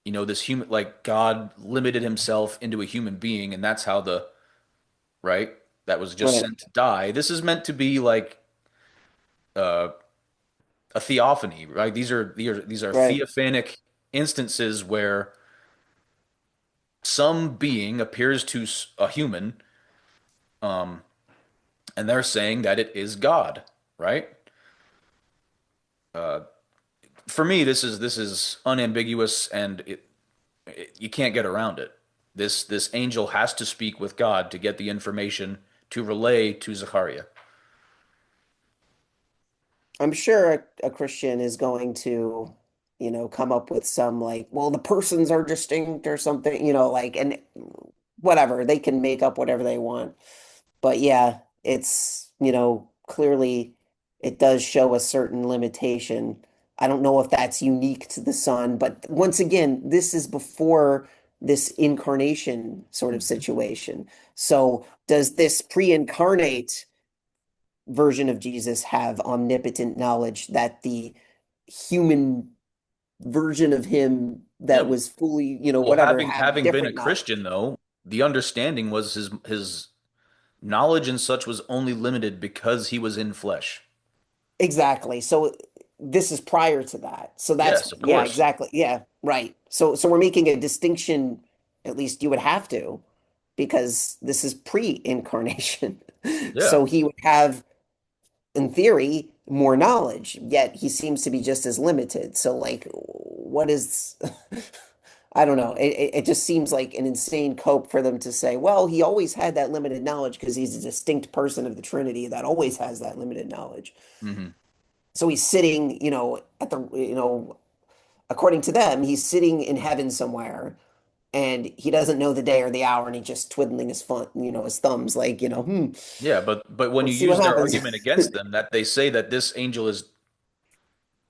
this human, like, God limited himself into a human being and that's how the right that was just Right, sent to die. This is meant to be like uh, a theophany, right? These are right. theophanic instances where some being appears to a human, and they're saying that it is God, right? For me, this is unambiguous, and you can't get around it. This angel has to speak with God to get the information to relay to Zechariah. I'm sure a Christian is going to, come up with some like, well, the persons are distinct or something, like, and whatever, they can make up whatever they want. But yeah, it's, clearly it does show a certain limitation. I don't know if that's unique to the Son, but once again, this is before this incarnation sort of Mhm. situation. So does this pre-incarnate version of Jesus have omnipotent knowledge that the human version of him that Yeah. was fully, Well, whatever, having have having been a different knowledge? Christian, though, the understanding was his knowledge and such was only limited because he was in flesh. Exactly. So this is prior to that. So that's, Yes, of yeah, course. exactly. Yeah, right. So we're making a distinction, at least you would have to, because this is pre-incarnation. Yeah. So he would have, in theory, more knowledge, yet he seems to be just as limited. So like, what is, I don't know. It just seems like an insane cope for them to say, well, he always had that limited knowledge because he's a distinct person of the Trinity that always has that limited knowledge. Hmm. So he's sitting, at the, according to them, he's sitting in heaven somewhere and he doesn't know the day or the hour and he's just twiddling his fun, his thumbs like, Yeah, but when you let's see what use their happens. argument against them, that they say that this angel is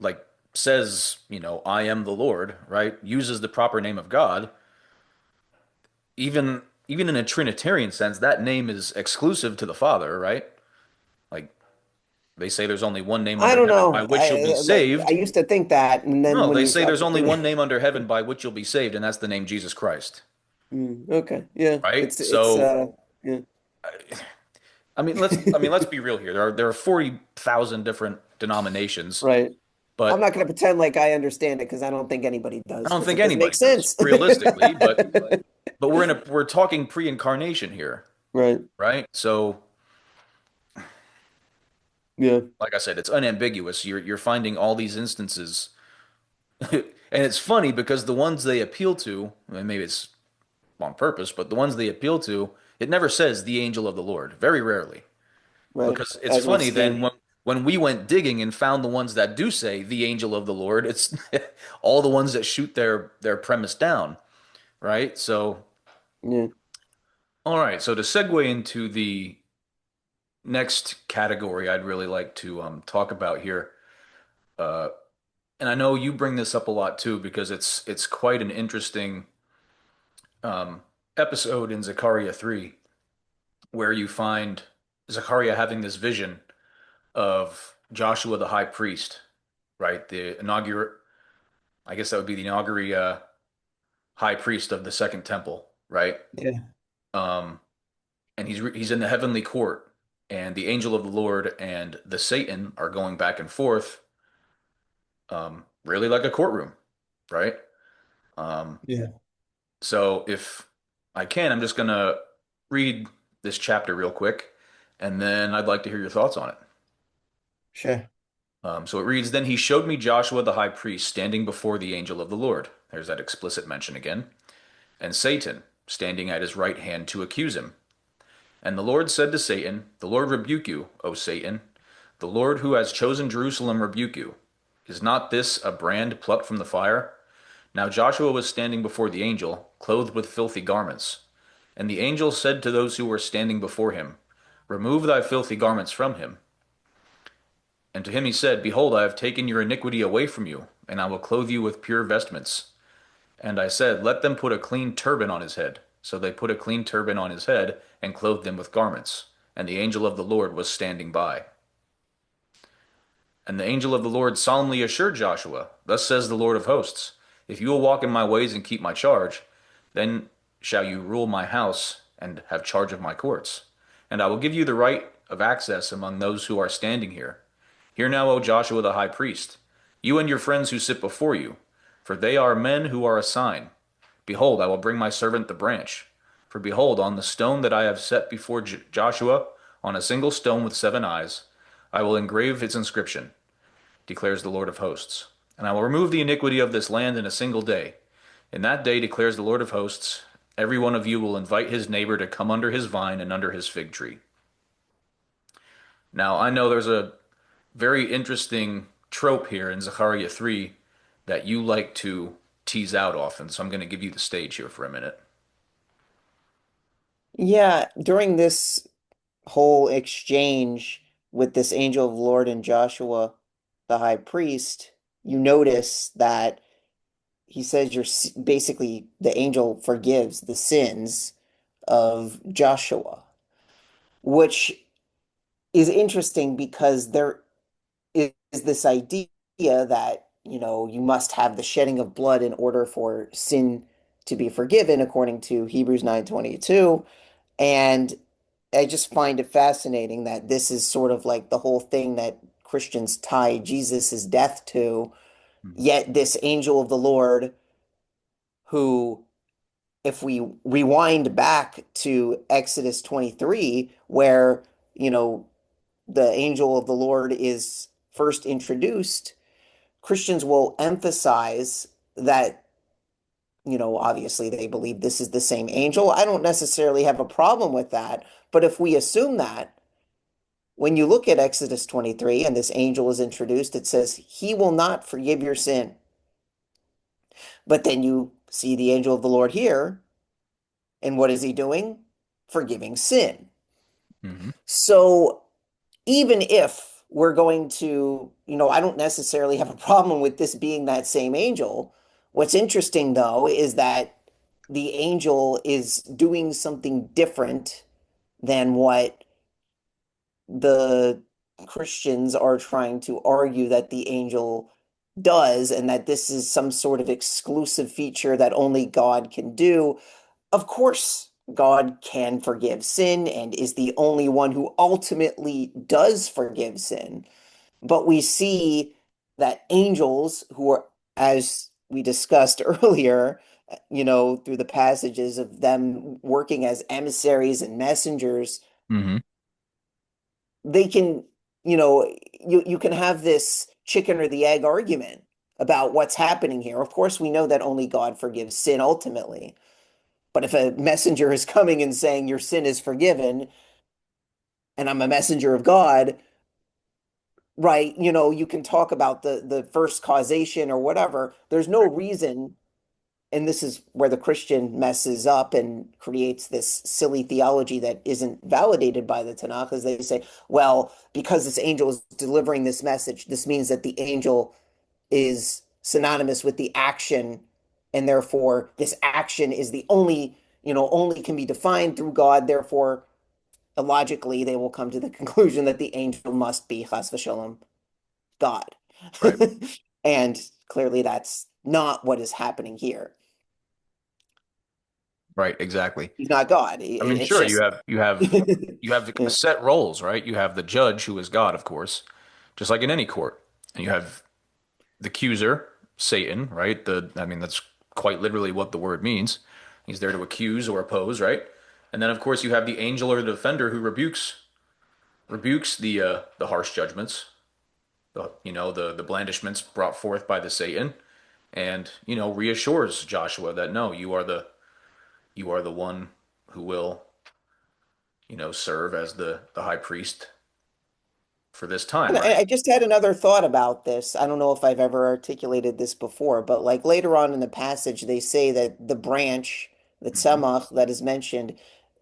like says, I am the Lord, right? Uses the proper name of God. Even in a Trinitarian sense, that name is exclusive to the Father, right? Like they say there's only one name I under don't heaven by know. which you'll be I saved. used to think that, and then No, when they you say start there's only looking one at, name under heaven by which you'll be saved, and that's the name Jesus Christ, Okay, yeah, right? it's So, yeah, I mean, let's be real here. There are 40,000 different denominations, right. I'm but not going to pretend like I understand it because I don't think anybody I does don't because think it doesn't make anybody does sense. realistically. But we're talking pre-incarnation here, Right. right? So, Yeah. like I said, it's unambiguous. You're finding all these instances, and it's funny because the ones they appeal to, and maybe it's on purpose, but the ones they appeal to, it never says the angel of the Lord. Very rarely. right. Because it's As we've funny then seen. when we went digging and found the ones that do say the angel of the Lord, it's all the ones that shoot their premise down, right? So, Yeah, all right. So to segue into the next category, I'd really like to talk about here, uh, and I know you bring this up a lot too because it's quite an interesting um, episode in Zechariah 3 where you find Zechariah having this vision of Joshua the high priest, right? The inaugural, I guess that would be the inaugural high priest of the second temple, right? yeah, Um, and he's in the heavenly court, and the angel of the Lord and the Satan are going back and forth, really like a courtroom, right? Um, yeah. so if I can, I'm just gonna read this chapter real quick, and then I'd like to hear your thoughts on it. Sure. So it reads, Then he showed me Joshua the high priest standing before the angel of the Lord. There's that explicit mention again. And Satan standing at his right hand to accuse him. And the Lord said to Satan, The Lord rebuke you, O Satan. The Lord who has chosen Jerusalem rebuke you. Is not this a brand plucked from the fire? Now Joshua was standing before the angel, clothed with filthy garments. And the angel said to those who were standing before him, Remove thy filthy garments from him. And to him he said, Behold, I have taken your iniquity away from you, and I will clothe you with pure vestments. And I said, Let them put a clean turban on his head. So they put a clean turban on his head and clothed him with garments. And the angel of the Lord was standing by. And the angel of the Lord solemnly assured Joshua, Thus says the Lord of hosts, If you will walk in my ways and keep my charge, then shall you rule my house and have charge of my courts. And I will give you the right of access among those who are standing here. Hear now, O Joshua the high priest, you and your friends who sit before you, for they are men who are a sign. Behold, I will bring my servant the branch. For behold, on the stone that I have set before Joshua, on a single stone with 7 eyes, I will engrave its inscription, declares the Lord of hosts. And I will remove the iniquity of this land in a single day. In that day, declares the Lord of hosts, every one of you will invite his neighbor to come under his vine and under his fig tree. Now, I know there's a very interesting trope here in Zechariah 3 that you like to tease out often, so I'm going to give you the stage here for a minute. Yeah, during this whole exchange with this angel of the Lord and Joshua, the high priest, you notice that he says basically the angel forgives the sins of Joshua, which is interesting because there is this idea that, you must have the shedding of blood in order for sin to be forgiven, according to Hebrews 9:22. And I just find it fascinating that this is sort of like the whole thing that Christians tie Jesus' death to, Mhm. yet this angel of the Lord, who, if we rewind back to Exodus 23, where, you know, the angel of the Lord is first introduced, Christians will emphasize that, obviously they believe this is the same angel. I don't necessarily have a problem with that, but if we assume that, when you look at Exodus 23 and this angel is introduced, it says, He will not forgive your sin. But then you see the angel of the Lord here, and what is he doing? Forgiving sin. Mhm. So even if we're going to, I don't necessarily have a problem with this being that same angel. What's interesting, though, is that the angel is doing something different than what the Christians are trying to argue that the angel does, and that this is some sort of exclusive feature that only God can do. Of course, God can forgive sin and is the only one who ultimately does forgive sin. But we see that angels, who are, as we discussed earlier, through the passages of them working as emissaries and messengers, Mhm. they can, you can have this chicken or the egg argument about what's happening here. Of course, we know that only God forgives sin ultimately. But if a messenger is coming and saying your sin is forgiven, and I'm a messenger of God, right? You can talk about the first causation or whatever. There's no reason, and this is where the Christian messes up and creates this silly theology that isn't validated by the Tanakh, is they say, well, because this angel is delivering this message, this means that the angel is synonymous with the action, and therefore this action is the only can be defined through God. Therefore, logically, they will come to the conclusion that the angel must be chas v'shalom God. Right. And clearly that's not what is happening here. Right. Exactly. He's not God. I mean, It's sure, just you have the yeah. set roles, right? You have the judge who is God, of course, just like in any court. And you have the accuser, Satan, right? I mean, that's quite literally what the word means. He's there to accuse or oppose, right? And then of course you have the angel or the defender who rebukes the harsh judgments, the blandishments brought forth by the Satan, and reassures Joshua that no, you are the one who will serve as the high priest for this time, And right? I just had another thought about this. I don't know if I've ever articulated this before, but like later on in the passage, they say that the branch, the Hmm. tzemach that is mentioned,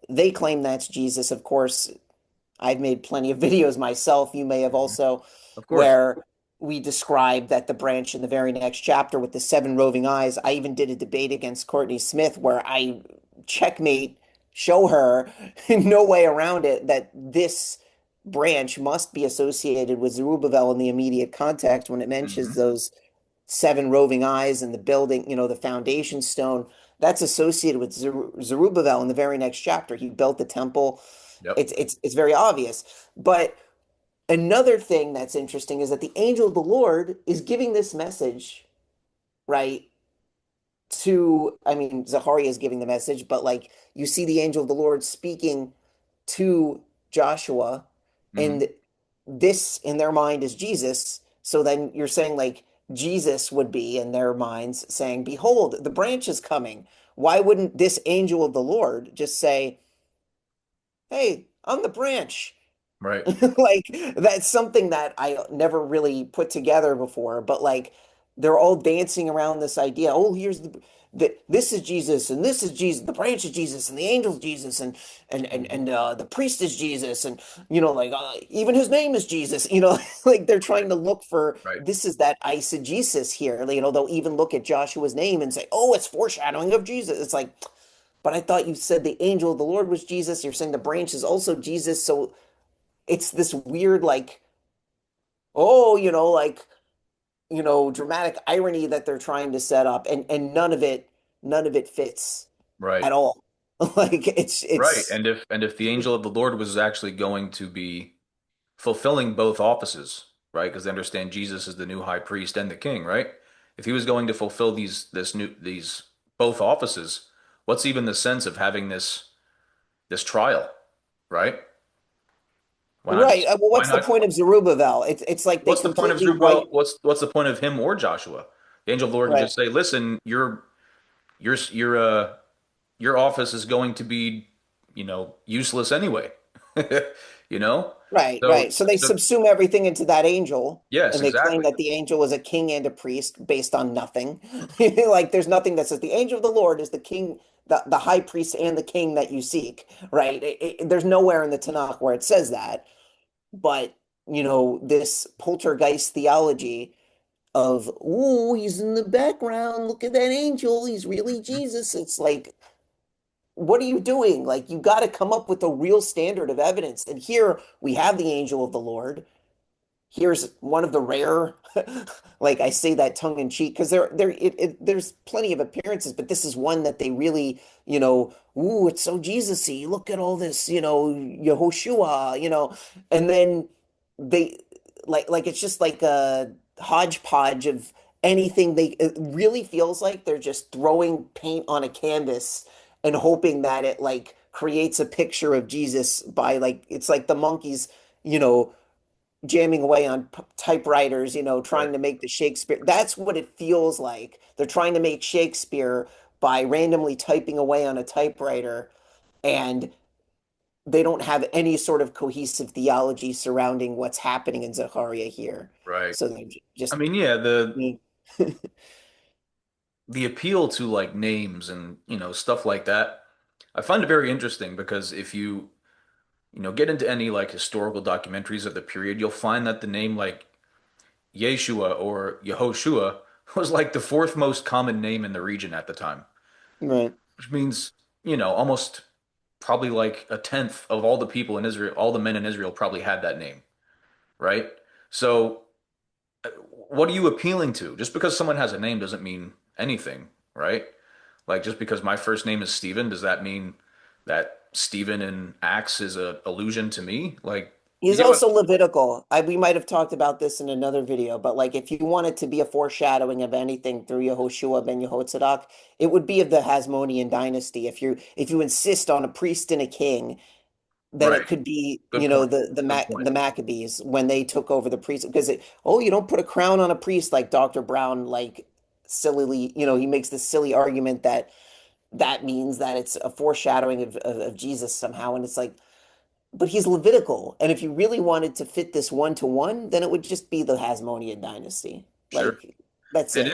they claim that's Jesus. Of course, I've made plenty of videos myself. You may have Hmm. also, Of course. where we describe that the branch in the very next chapter with the seven roving eyes. I even did a debate against Courtney Smith where I checkmate show her no way around it that this branch must be associated with Zerubbabel in the immediate context when it mentions Hmm. those seven roving eyes and the building, the foundation stone. That's associated with Zerubbabel in the very next chapter. He built the temple. Yep. It's very obvious. But another thing that's interesting is that the angel of the Lord is giving this message, right? I mean, Zachariah is giving the message, but like you see the angel of the Lord speaking to Joshua, Hmm. and this in their mind is Jesus. So then you're saying like Jesus would be in their minds saying, behold, the branch is coming. Why wouldn't this angel of the Lord just say, hey, I'm the branch? Right. Like that's something that I never really put together before, but like they're all dancing around this idea. Oh, here's this is Jesus and this is Jesus, the branch is Jesus and the angel's Jesus Hmm. the priest is Jesus and like even his name is Jesus. Like they're Right. trying to look for Right. this is that eisegesis here. They'll even look at Joshua's name and say, "Oh, it's foreshadowing of Jesus." It's like, but I thought you said the angel of the Lord was Jesus. You're saying the branch is also Jesus, so it's this weird like oh dramatic irony that they're trying to set up, and none of it fits Right. at all. Like it's Right. it's And if the angel of the Lord was actually going to be fulfilling both offices, right? Because they understand Jesus is the new high priest and the king, right? If he was going to fulfill these both offices, what's even the sense of having this trial, right? Why not right. just Well, why what's the not point of Zerubbabel? It's like they what's the point of completely wipe. Zerubbabel? What's the point of him or Joshua? The angel of the Lord could Right. just say, "Listen, your office is going to be, useless anyway." You know? Right, So right. So they so subsume everything into that angel, yes, and they claim exactly. that the angel is a king and a priest based on nothing. Like there's nothing that says the angel of the Lord is the king, the high priest and the king that you seek, right? There's nowhere in the Tanakh where it says that. But, this poltergeist theology of, oh, he's in the background, look at that angel, he's really Mhm. Jesus. It's like, what are you doing? Like, you got to come up with a real standard of evidence. And here we have the angel of the Lord. Here's one of the rare, like I say that tongue in cheek, because there's plenty of appearances, but this is one that they really, ooh, it's so Jesus-y. Look at all this, Yehoshua, and then they like it's just like a hodgepodge of anything. It really feels like they're just throwing paint on a canvas and hoping that it like creates a picture of Jesus by like it's like the monkeys, you know jamming away on typewriters, Right. trying to make the Shakespeare. That's what it feels like. They're trying to make Shakespeare by randomly typing away on a typewriter. And they don't have any sort of cohesive theology surrounding what's happening in Zechariah here. Right. So they're I just mean, yeah, the me. the appeal to like names and, stuff like that, I find it very interesting because if you get into any like historical documentaries of the period, you'll find that the name like Yeshua or Yehoshua was like the fourth most common name in the region at the time, Right. which means, almost probably like a tenth of all the people in Israel, all the men in Israel probably had that name, right? So, what are you appealing to? Just because someone has a name doesn't mean anything, right? Like, just because my first name is Stephen, does that mean that Stephen in Acts is a allusion to me? Like, you He's get what? also Levitical. We might have talked about this in another video, but like if you wanted to be a foreshadowing of anything through Yehoshua ben Yehozadak, it would be of the Hasmonean dynasty. If you insist on a priest and a king, then Right. it could be, Good point. Good point. The Maccabees when they took over the priest because you don't put a crown on a priest like Dr. Brown like sillily, he makes this silly argument that that means that it's a foreshadowing of Jesus somehow, and it's like, but he's Levitical, and if you really wanted to fit this one to one, then it would just be the Hasmonean dynasty. Sure. Like that's And it.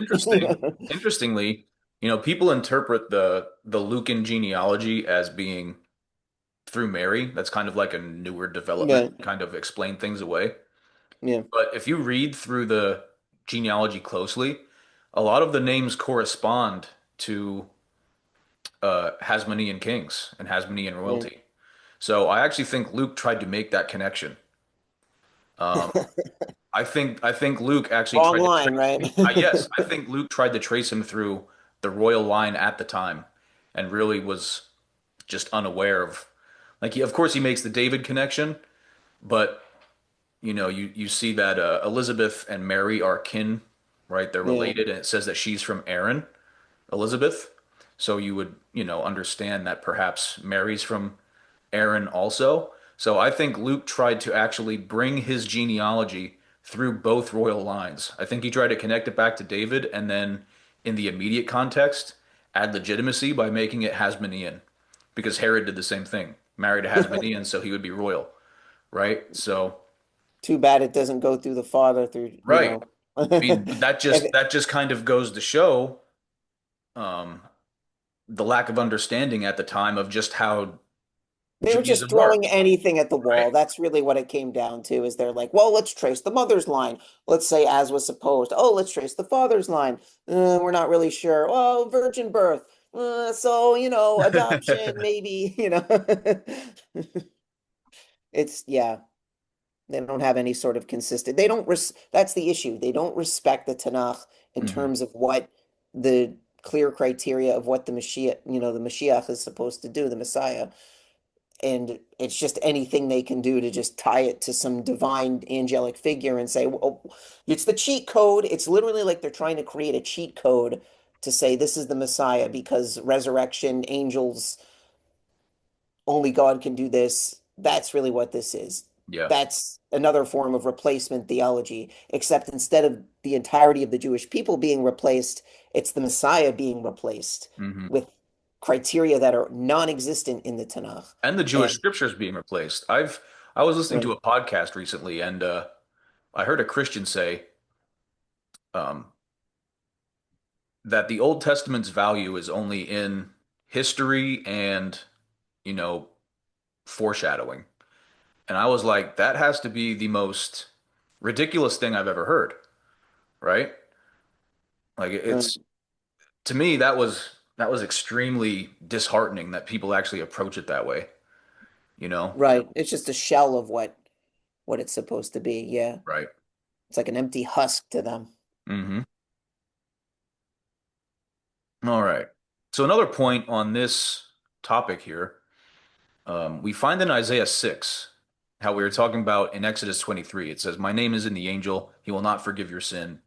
interestingly, people interpret the Lucan genealogy as being through Mary. That's kind of like a newer development, Yeah, kind of explain things away. yeah, But if you read through the genealogy closely, a lot of the names correspond to Hasmonean kings and Hasmonean yeah. royalty. So I actually think Luke tried to make that connection. Um, I think Luke actually Wrong tried to line, trace. right? Yes, I think Luke tried to trace him through the royal line at the time, and really was just unaware of. Like, of course, he makes the David connection, but you see that Elizabeth and Mary are kin, right? They're Yeah. related, and it says that she's from Aaron, Elizabeth. So you would, understand that perhaps Mary's from Aaron also. So I think Luke tried to actually bring his genealogy through both royal lines. I think he tried to connect it back to David and then in the immediate context add legitimacy by making it Hasmonean because Herod did the same thing, married a Hasmonean, so he would be royal, right? So, Too bad it doesn't go through the father through, right. I mean, but that just If that just kind of goes to show um, the lack of understanding at the time of just how they were just Judaism worked, throwing anything at the right? wall. That's really what it came down to, is they're like, well, let's trace the mother's line. Let's say as was supposed. Oh, let's trace the father's line. We're not really sure. Oh, virgin birth. So, adoption, maybe, It's, yeah, they don't have any sort of consistent. They don't that's the issue. They don't respect the Tanakh in Hmm. terms of what the clear criteria of what the Mashiach is supposed to do, the Messiah. And it's just anything they can do to just tie it to some divine angelic figure and say, well, it's the cheat code. It's literally like they're trying to create a cheat code to say this is the Messiah because resurrection, angels, only God can do this. That's really what this is. Yeah. That's another form of replacement theology, except instead of the entirety of the Jewish people being replaced, it's the Messiah being replaced Hmm. with criteria that are non-existent in the Tanakh. And the Jewish And scriptures being replaced. I was listening to right, a podcast recently, and I heard a Christian say um, that the Old Testament's value is only in history and you know foreshadowing. And I was like, that has to be the most ridiculous thing I've ever heard, right? Like right, it's to me that was extremely disheartening that people actually approach it that way, you know? right. It's just a shell of what it's supposed to be. Yeah. Right. It's like an empty husk to them. Hmm. All right. So another point on this topic here, we find in Isaiah 6 how we were talking about in Exodus 23. It says, "My name is in the angel; he will not forgive your sin."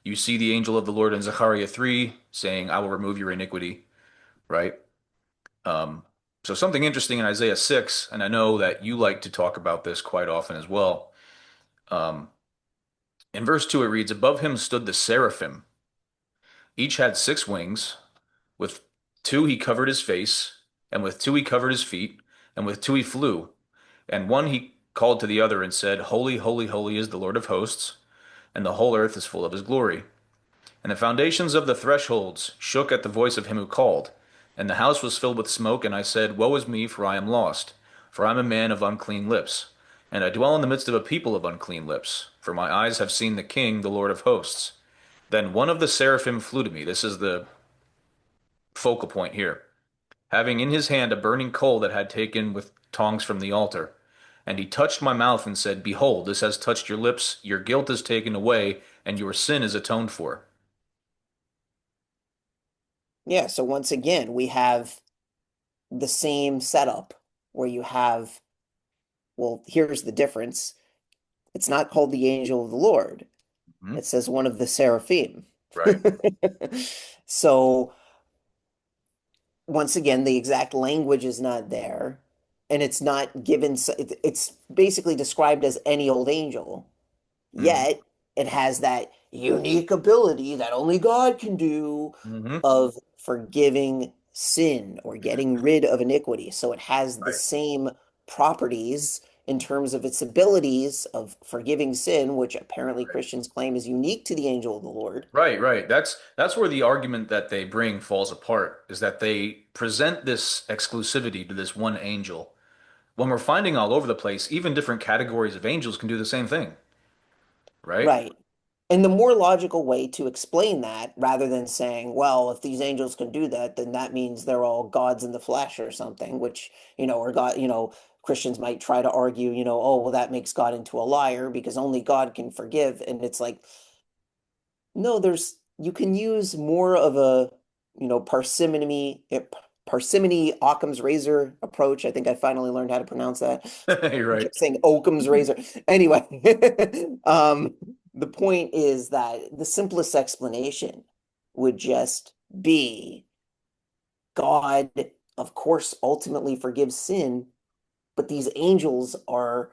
You see the angel of the Lord in Zechariah 3 saying, "I will remove your iniquity," right? Um, so something interesting in Isaiah 6, and I know that you like to talk about this quite often as well. Um, in verse 2, it reads, "Above him stood the seraphim. Each had 6 wings. With 2 he covered his face, and with 2 he covered his feet, And with two he flew. And one he called to the other and said, Holy, holy, holy is the Lord of hosts, and the whole earth is full of his glory. And the foundations of the thresholds shook at the voice of him who called. And the house was filled with smoke, and I said, Woe is me, for I am lost, for I am a man of unclean lips. And I dwell in the midst of a people of unclean lips, for my eyes have seen the King, the Lord of hosts. Then one of the seraphim flew to me. This is the focal point here, having in his hand a burning coal that had taken with tongs from the altar. And he touched my mouth and said, Behold, this has touched your lips, your guilt is taken away, and your sin is atoned for. Yeah, so once again, we have the same setup where you have, well, here's the difference. It's not called the angel of the Lord. Hmm. It says one of the seraphim. Right. So once again, the exact language is not there, and it's not given, it's basically described as any old angel. Hmm. Yet it has that unique ability that only God can do Hmm. of forgiving sin or getting rid of iniquity. So it has the Right. same properties in terms of its abilities of forgiving sin, which apparently Right. Christians claim is unique to the angel of the Lord. Right, right. That's where the argument that they bring falls apart, is that they present this exclusivity to this one angel. When we're finding all over the place, even different categories of angels can do the same thing, right? Right. And the more logical way to explain that, rather than saying, well, if these angels can do that, then that means they're all gods in the flesh or something, which, or God, Christians might try to argue, oh, well, that makes God into a liar because only God can forgive. And it's like, no, you can use more of a, parsimony, Occam's razor approach. I think I finally learned how to pronounce that. You're I right. kept saying Occam's razor. Anyway, the point is that the simplest explanation would just be God, of course, ultimately forgives sin, but these angels are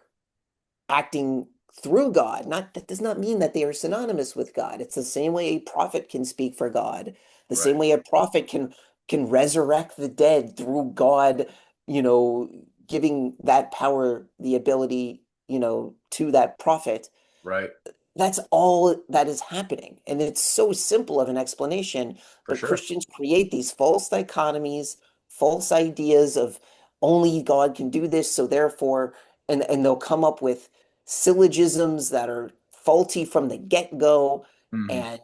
acting through God. Not that does not mean that they are synonymous with God. It's the same way a prophet can speak for God, the Right, same way a prophet can resurrect the dead through God, you know, giving that power, the ability, to that prophet. right. That's all that is happening. And it's so simple of an explanation, For but sure. Christians create these false dichotomies, false ideas of only God can do this, so therefore, and they'll come up with syllogisms that are faulty from the get-go Hmm. and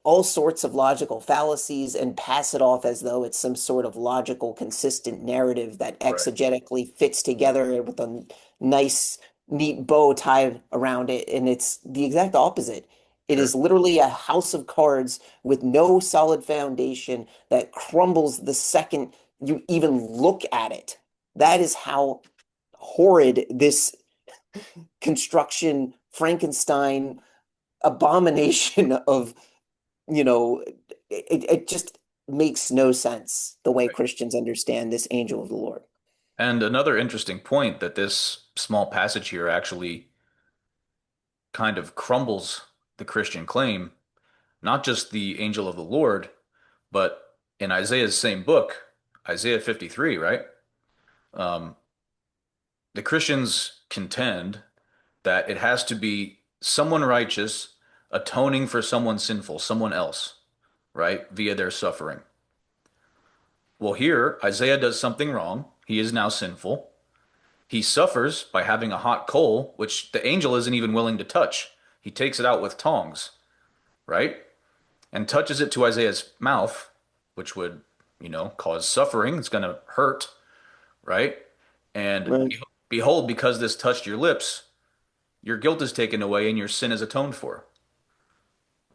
all sorts of logical fallacies and pass it off as though it's some sort of logical, consistent narrative that Right, exegetically fits together with a nice, neat bow tied around it. And it's the exact opposite. It sure. is literally a house of cards with no solid foundation that crumbles the second you even look at it. That is how horrid this construction Frankenstein abomination of it just makes no sense the way Right. Christians understand this angel of the Lord. And another interesting point that this small passage here actually kind of crumbles the Christian claim, not just the angel of the Lord, but in Isaiah's same book, Isaiah 53, right? Um, the Christians contend that it has to be someone righteous atoning for someone sinful, someone else, right? Via their suffering. Well, here, Isaiah does something wrong. He is now sinful. He suffers by having a hot coal, which the angel isn't even willing to touch. He takes it out with tongs, right? And touches it to Isaiah's mouth, which would, cause suffering. It's going to hurt, right? And Right. behold, because this touched your lips, your guilt is taken away and your sin is atoned for,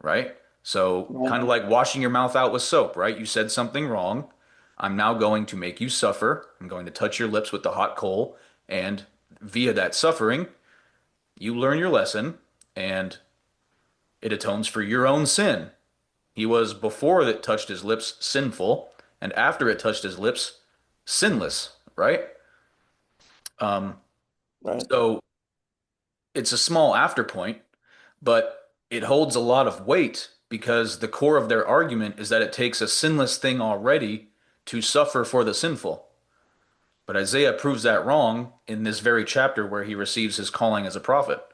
right? So, Right. kind of like washing your mouth out with soap, right? You said something wrong. I'm now going to make you suffer. I'm going to touch your lips with the hot coal. And via that suffering, you learn your lesson and it atones for your own sin. He was, before it touched his lips, sinful, and after it touched his lips, sinless, right? Um, Right. so it's a small afterpoint, but it holds a lot of weight because the core of their argument is that it takes a sinless thing already to suffer for the sinful. But Isaiah proves that wrong in this very chapter where he receives his calling as a prophet,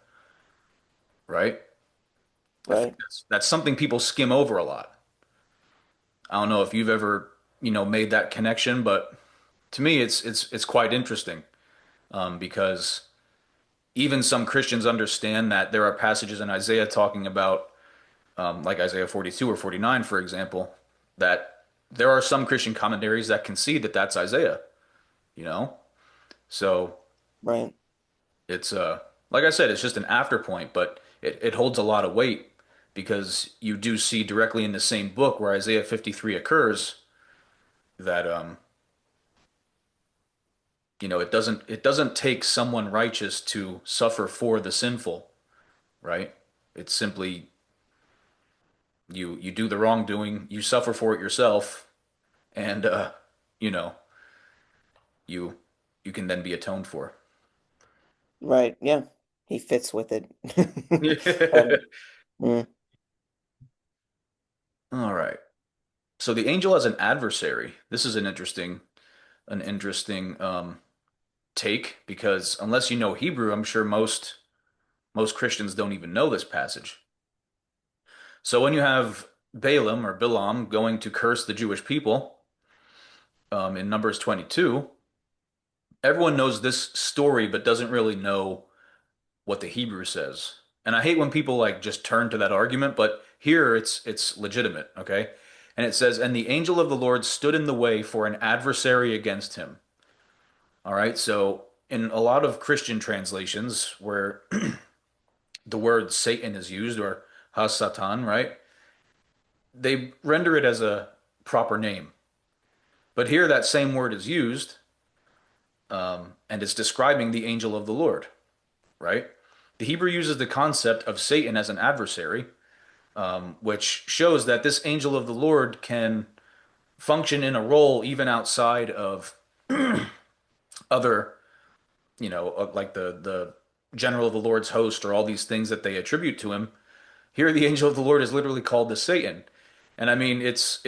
right? I think Right. that's something people skim over a lot. I don't know if you've ever, made that connection, but to me, it's quite interesting because even some Christians understand that there are passages in Isaiah talking about, like Isaiah 42 or 49, for example, that there are some Christian commentaries that concede that that's Isaiah, you know? So Right. it's like I said, it's just an after point, but it holds a lot of weight because you do see directly in the same book where Isaiah 53 occurs that it doesn't take someone righteous to suffer for the sinful, right? It's simply you do the wrongdoing, you suffer for it yourself, and you know, you you can then be atoned for. Right. Yeah. He fits with it. But, mm, All right. So the angel as an adversary. This is an interesting take because unless you know Hebrew, I'm sure most Christians don't even know this passage. So when you have Balaam or Bilam going to curse the Jewish people in Numbers 22, everyone knows this story but doesn't really know what the Hebrew says. And I hate when people like just turn to that argument, but here it's legitimate, okay? And it says, "And the angel of the Lord stood in the way for an adversary against him." All right, so in a lot of Christian translations where the word Satan is used or Has-Satan, right? They render it as a proper name. But here that same word is used, and it's describing the angel of the Lord, right? The Hebrew uses the concept of Satan as an adversary, which shows that this angel of the Lord can function in a role even outside of other, like the general of the Lord's host or all these things that they attribute to him. Here, the angel of the Lord is literally called the Satan, and I mean it's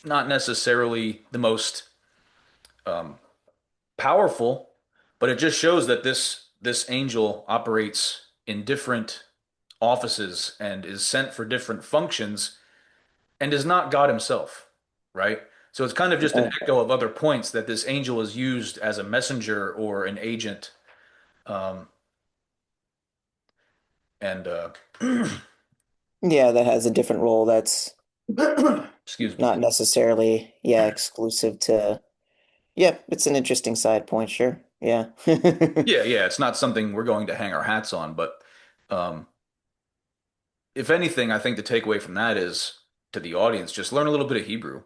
not necessarily the most powerful, but it just shows that this angel operates in different offices and is sent for different functions and is not God himself, right? So it's kind of just an right. echo of other points that this angel is used as a messenger or an agent. Um, and Yeah, that has a different role that's excuse me. not necessarily, yeah, exclusive to, yeah, it's an interesting side point, sure. Yeah. Yeah, yeah, it's not something we're going to hang our hats on, but um, if anything, I think the takeaway from that is to the audience, just learn a little bit of Hebrew,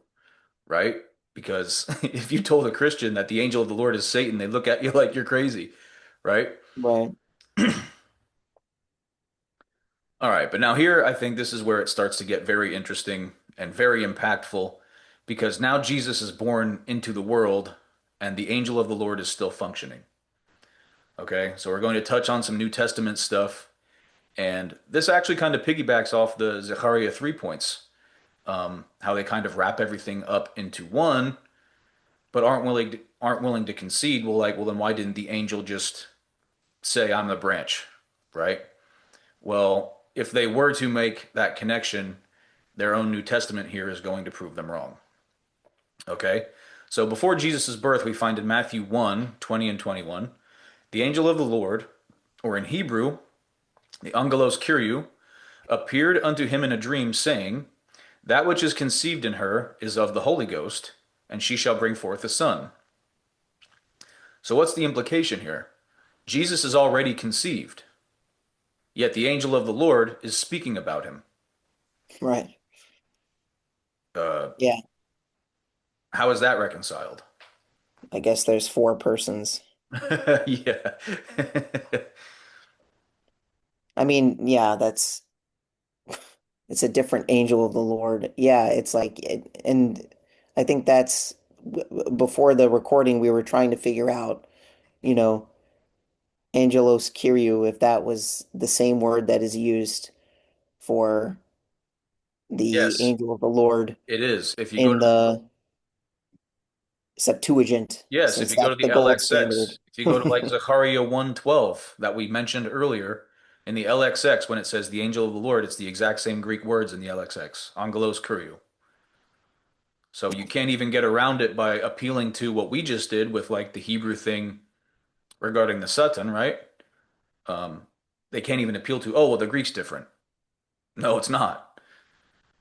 right? Because if you told a Christian that the angel of the Lord is Satan, they look at you like you're crazy, right? Right. All right, but now here I think this is where it starts to get very interesting and very impactful because now Jesus is born into the world and the angel of the Lord is still functioning. Okay, so we're going to touch on some New Testament stuff, and this actually kind of piggybacks off the Zechariah 3 points, how they kind of wrap everything up into one, but aren't willing to concede. Well, then why didn't the angel just say, "I'm the branch," right? Well, if they were to make that connection, their own New Testament here is going to prove them wrong. Okay? So before Jesus' birth, we find in Matthew 1:20 and 21, the angel of the Lord, or in Hebrew, the angelos Kyriou, appeared unto him in a dream, saying, That which is conceived in her is of the Holy Ghost, and she shall bring forth a son. So what's the implication here? Jesus is already conceived, yet the angel of the Lord is speaking about him. Right. Uh, Yeah. how is that reconciled? I guess there's four persons. Yeah. I mean, yeah, it's a different angel of the Lord. Yeah, it's like, and I think that's before the recording, we were trying to figure out, you know, Angelos Kyriou, if that was the same word that is used for the Yes, angel of the Lord it is. If you go in to the, Septuagint, Yes, if since you go that's to the the gold standard. LXX, if you go to like Zechariah 1:12 that we mentioned earlier, in the LXX, when it says the angel of the Lord, it's the exact same Greek words in the LXX, angelos kuriou. So you can't even get around it by appealing to what we just did with like the Hebrew thing regarding the Satan, right? Um, they can't even appeal to, oh, well, the Greek's different. No, it's not,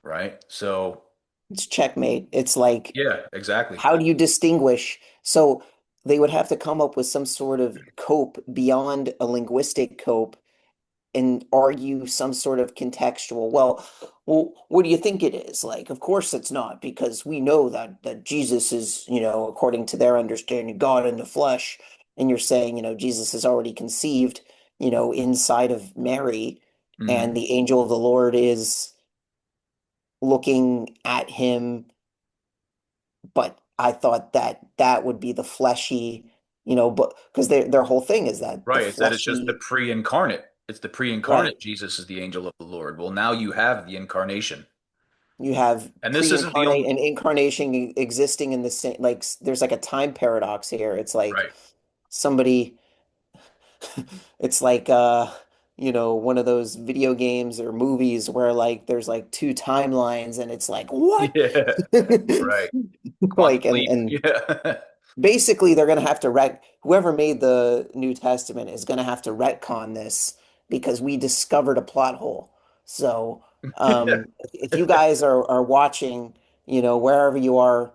right? So, It's checkmate. It's like, yeah, exactly. how do you distinguish? So they would have to come up with some sort of cope beyond a linguistic cope and argue some sort of contextual. Well, what do you think it is? Like, of course it's not, because we know that Jesus is, according to their understanding, God in the flesh. And you're saying, Jesus is already conceived, inside of Mary, Mhm. and the angel of the Lord is looking at him, but I thought that that would be the fleshy, but because their whole thing is that the Right. It's that it's just the fleshy, pre-incarnate. It's the pre-incarnate right? Jesus is the angel of the Lord. Well, now you have the incarnation. You have And this isn't the pre-incarnate only, and incarnation existing in the same, like there's like a time paradox here. It's like right. somebody, it's like one of those video games or movies where like there's like two timelines and it's like what? Yeah, right. Quantum Like leap. and Yeah. basically they're going to have to whoever made the New Testament is going to have to retcon this because we discovered a plot hole. So if you guys are watching, wherever you are,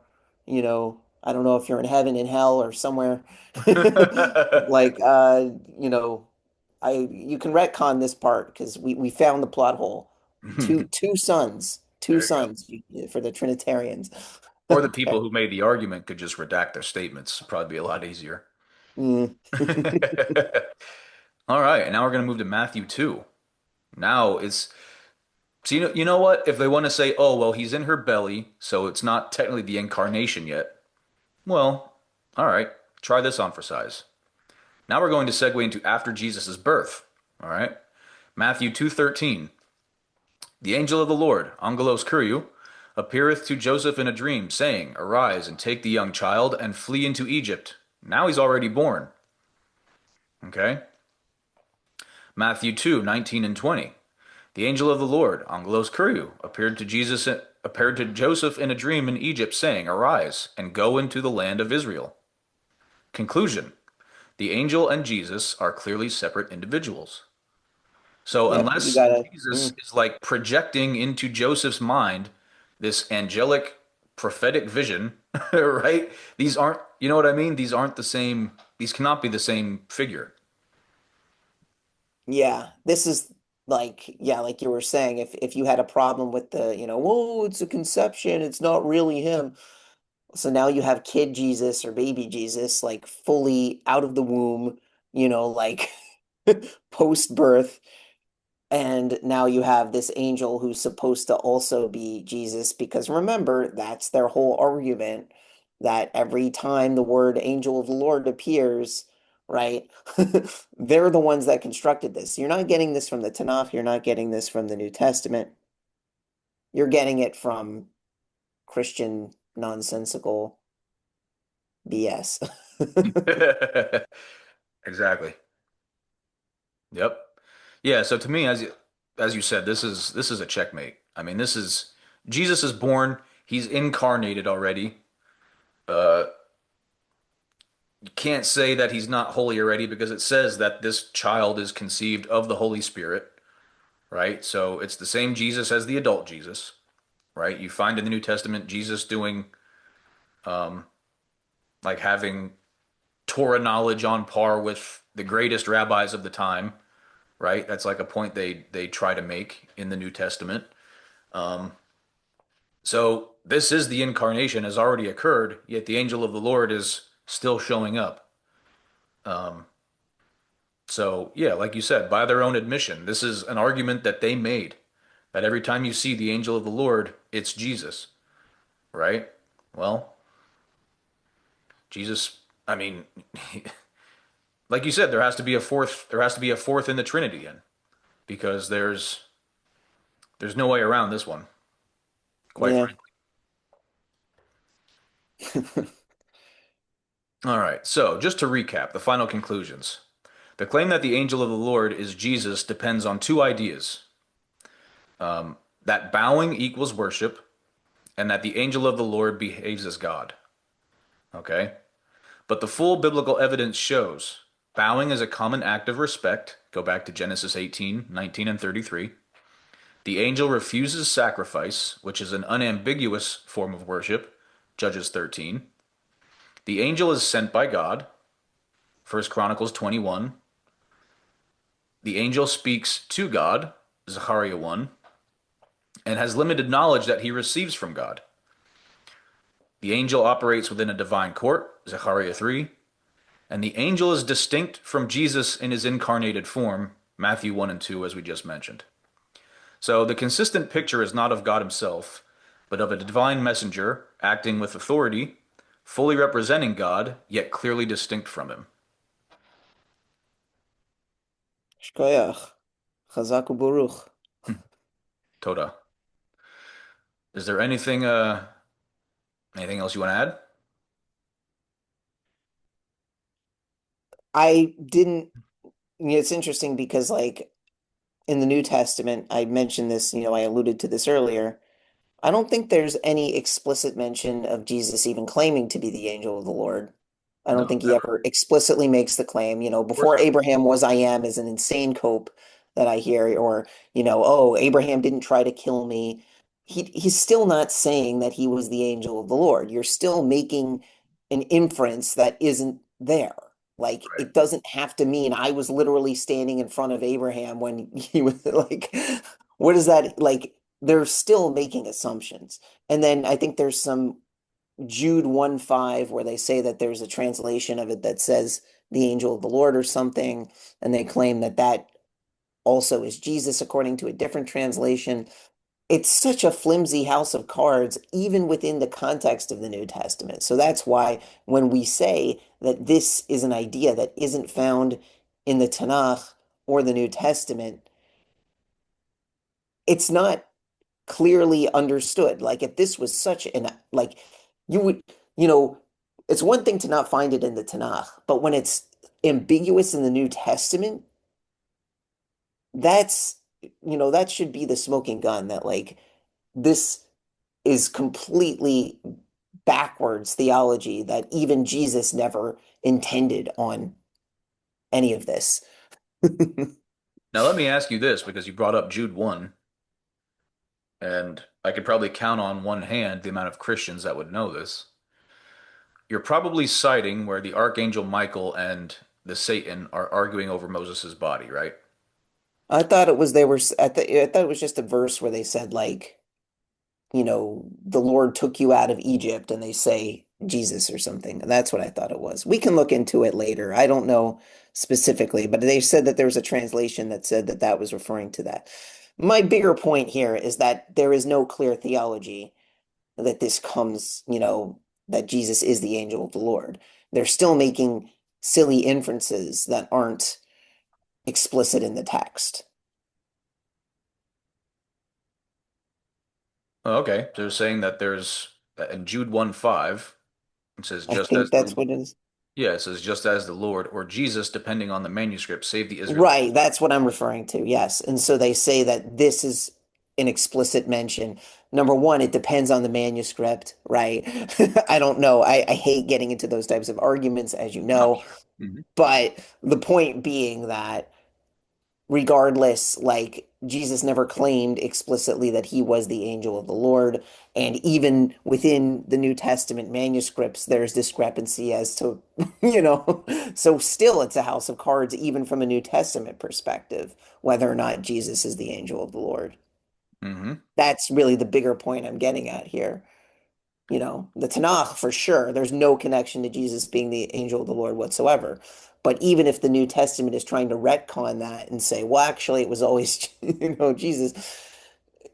I don't know if you're in heaven, in hell, or somewhere, like you can retcon this part because we found the plot hole. Two There you go. sons for the Trinitarians. Or the Okay. people who made the argument could just redact their statements. Probably be a lot easier. Mm. All right, and now we're going to move to Matthew 2. Now it's so you know what? If they want to say, "Oh, well, he's in her belly, so it's not technically the incarnation yet." Well, all right. Try this on for size. Now we're going to segue into after Jesus' birth. All right. Matthew 2:13. The angel of the Lord, angelos kuriou, appeareth to Joseph in a dream, saying, Arise and take the young child and flee into Egypt. Now he's already born. Okay. Matthew 2:19 and 20. The angel of the Lord, angelos kuriou, appeared to Joseph in a dream in Egypt, saying, Arise and go into the land of Israel. Conclusion. The angel and Jesus are clearly separate individuals. So Yep, you unless gotta. Jesus Mm. is like projecting into Joseph's mind this angelic prophetic vision, right? These aren't, you know what I mean? These aren't the same, these cannot be the same figure. Yeah, this is like, yeah, like you were saying, if you had a problem with the, whoa, it's a conception, it's not really him. So now you have kid Jesus or baby Jesus, like fully out of the womb, like post birth. And now you have this angel who's supposed to also be Jesus, because remember, that's their whole argument that every time the word angel of the Lord appears, right? They're the ones that constructed this. You're not getting this from the Tanakh, you're not getting this from the New Testament. You're getting it from Christian nonsensical BS. Exactly. Yep. Yeah, so to me, as you said, this is a checkmate. I mean, this is Jesus is born, he's incarnated already. Uh you can't say that he's not holy already because it says that this child is conceived of the Holy Spirit, right? So it's the same Jesus as the adult Jesus, right? You find in the New Testament Jesus doing like having Torah knowledge on par with the greatest rabbis of the time, right? That's like a point they try to make in the New Testament. So this is the incarnation has already occurred, yet the angel of the Lord is still showing up. So yeah, like you said, by their own admission, this is an argument that they made that every time you see the angel of the Lord, it's Jesus, right? Well, Jesus, I mean, like you said, there has to be a fourth in the Trinity in because there's no way around this one, quite Yeah. frankly. All right. So, just to recap, the final conclusions. The claim that the angel of the Lord is Jesus depends on two ideas, that bowing equals worship, and that the angel of the Lord behaves as God. Okay? But the full biblical evidence shows bowing is a common act of respect. Go back to Genesis 18, 19, and 33. The angel refuses sacrifice, which is an unambiguous form of worship. Judges 13. The angel is sent by God. First Chronicles 21. The angel speaks to God. Zechariah 1. And has limited knowledge that he receives from God. The angel operates within a divine court. Zechariah 3. And the angel is distinct from Jesus in his incarnated form. Matthew 1 and 2, as we just mentioned. So the consistent picture is not of God himself, but of a divine messenger acting with authority, fully representing God, yet clearly distinct from him. Shkoyach. Chazak u'Baruch. Toda. Is there anything else you want to add? I didn't, it's interesting because like in the New Testament, I mentioned this, I alluded to this earlier. I don't think there's any explicit mention of Jesus even claiming to be the angel of the Lord. I don't No, think he never. ever explicitly makes the claim. Of course Before not. Abraham was I am is an insane cope that I hear, or, oh, Abraham didn't try to kill me. He's still not saying that he was the angel of the Lord. You're still making an inference that isn't there. Like Right. it doesn't have to mean I was literally standing in front of Abraham when he was like, what is that like? They're still making assumptions. And then I think there's some Jude 1:5 where they say that there's a translation of it that says the angel of the Lord or something, and they claim that that also is Jesus according to a different translation. It's such a flimsy house of cards, even within the context of the New Testament. So that's why when we say that this is an idea that isn't found in the Tanakh or the New Testament, it's not clearly understood. Like if this was such an like you would, you know, it's one thing to not find it in the Tanakh, but when it's ambiguous in the New Testament, that's that should be the smoking gun that like this is completely backwards theology that even Jesus never intended on any of this. Now let me ask you this, because you brought up Jude 1, and I could probably count on one hand the amount of Christians that would know this. You're probably citing where the Archangel Michael and the Satan are arguing over Moses' body, right? I thought it was they were I thought it was just a verse where they said like the Lord took you out of Egypt and they say Jesus or something. That's what I thought it was. We can look into it later. I don't know specifically, but they said that there was a translation that said that that was referring to that. My bigger point here is that there is no clear theology that this comes, that Jesus is the angel of the Lord. They're still making silly inferences that aren't explicit in the text. Oh, okay. They're saying that there's in Jude 1:5, it says I just as think that's the what it is. yeah, it says just as the Lord or Jesus, depending on the manuscript, saved the Israelites. Right, that's what I'm referring to. Yes. And so they say that this is an explicit mention. Number one, it depends on the manuscript, right? I don't know. I hate getting into those types of arguments, as you I'm know. sure. Mhm. But the point being that regardless, like Jesus never claimed explicitly that he was the angel of the Lord. And even within the New Testament manuscripts, there's discrepancy as to, so still it's a house of cards, even from a New Testament perspective, whether or not Jesus is the angel of the Lord. Mhm. That's really the bigger point I'm getting at here. The Tanakh for sure, there's no connection to Jesus being the angel of the Lord whatsoever. But even if the New Testament is trying to retcon that and say, well, actually, it was always, Jesus,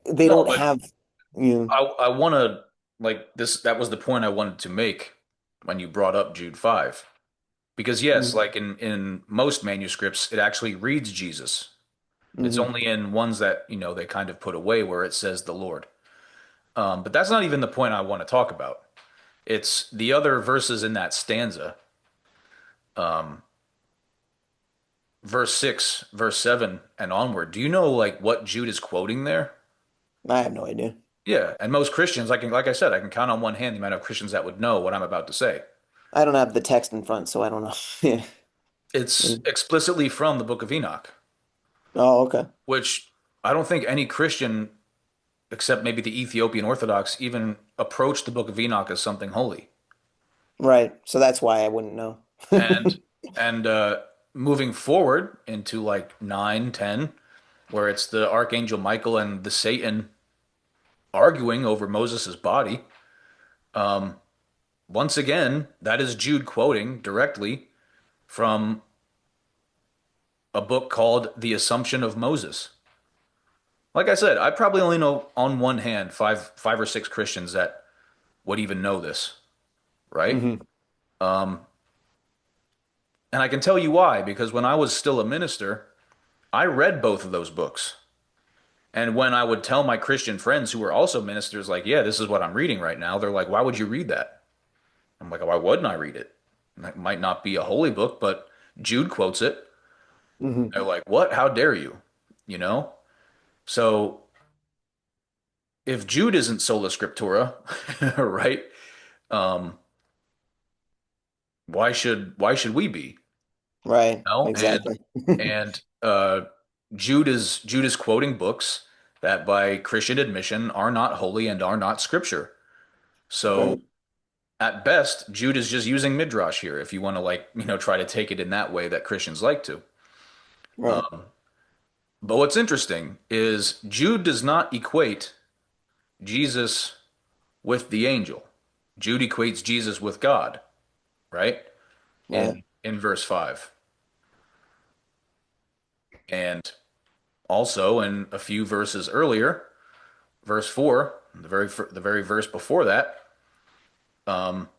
they No, don't but have, you I want to like this. That was the point I wanted to make when you brought up Jude 5. Because yes, know, like in most manuscripts, it actually reads Jesus. It's hmm only in ones that, they kind of put away where it says the Lord. But that's not even the point I want to talk about. It's the other verses in that stanza. um, verse 6, verse 7 and onward. Do you know like what Jude is quoting there? I have no idea. Yeah, and most Christians, like I said, I can count on one hand the amount of Christians that would know what I'm about to say. I don't have the text in front, so I don't know. Yeah. It's Mm. explicitly from the Book of Enoch, Oh, okay. which I don't think any Christian, except maybe the Ethiopian Orthodox, even approach the Book of Enoch as something holy. Right. So that's why I wouldn't know. And and moving forward into like 9, 10, where it's the Archangel Michael and the Satan arguing over Moses' body. Once again, that is Jude quoting directly from a book called The Assumption of Moses. Like I said, I probably only know on one hand five or six Christians that would even know this, right? Hmm. And I can tell you why, because when I was still a minister, I read both of those books. And when I would tell my Christian friends who were also ministers, like, yeah, this is what I'm reading right now, they're like, why would you read that? I'm like, why wouldn't I read it? That might not be a holy book, but Jude quotes it. Hmm. They're like, what? How dare you? You know? So if Jude isn't sola scriptura, right? Um, why should we be? Right. No, Exactly. and Jude is quoting books that by Christian admission are not holy and are not scripture. So Right. at best, Jude is just using midrash here if you want to like, try to take it in that way that Christians like to. Right. Um, but what's interesting is Jude does not equate Jesus with the angel. Jude equates Jesus with God, right? Right. In verse 5. And also in a few verses earlier, verse 4, the very verse before that, um,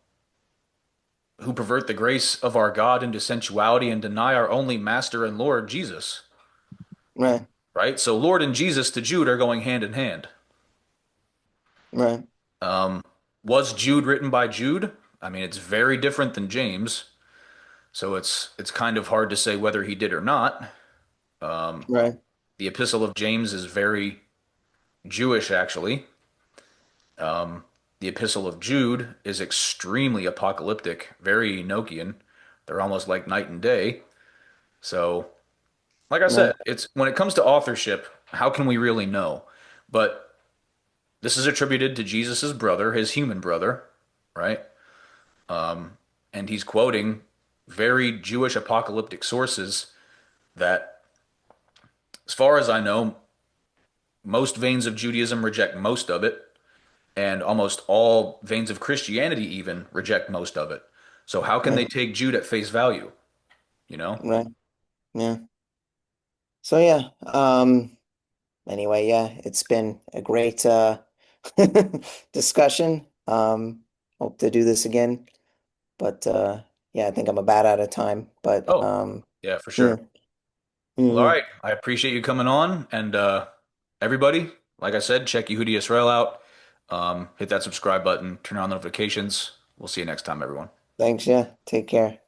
who pervert the grace of our God into sensuality and deny our only master and Lord Jesus, Right. right? So Lord and Jesus to Jude are going hand in hand. Right. Um, was Jude written by Jude? I mean, it's very different than James, so it's kind of hard to say whether he did or not. Um, Right. the Epistle of James is very Jewish, actually. The Epistle of Jude is extremely apocalyptic, very Enochian. They're almost like night and day. So, like I said, Right. it's when it comes to authorship, how can we really know? But this is attributed to Jesus's brother, his human brother, right? And he's quoting very Jewish apocalyptic sources that, as far as I know, most veins of Judaism reject most of it, and almost all veins of Christianity even reject most of it. So how can they Right. take Jude at face value? You know? Right. Yeah. So yeah. Anyway, yeah, it's been a great discussion. Hope to do this again. But yeah, I think I'm about out of time. But Oh, yeah, for yeah. sure. Well, all Hmm. right. I appreciate you coming on, and everybody, like I said, check Yehudi Israel out. Hit that subscribe button, turn on notifications. We'll see you next time, everyone. Thanks, yeah. Take care.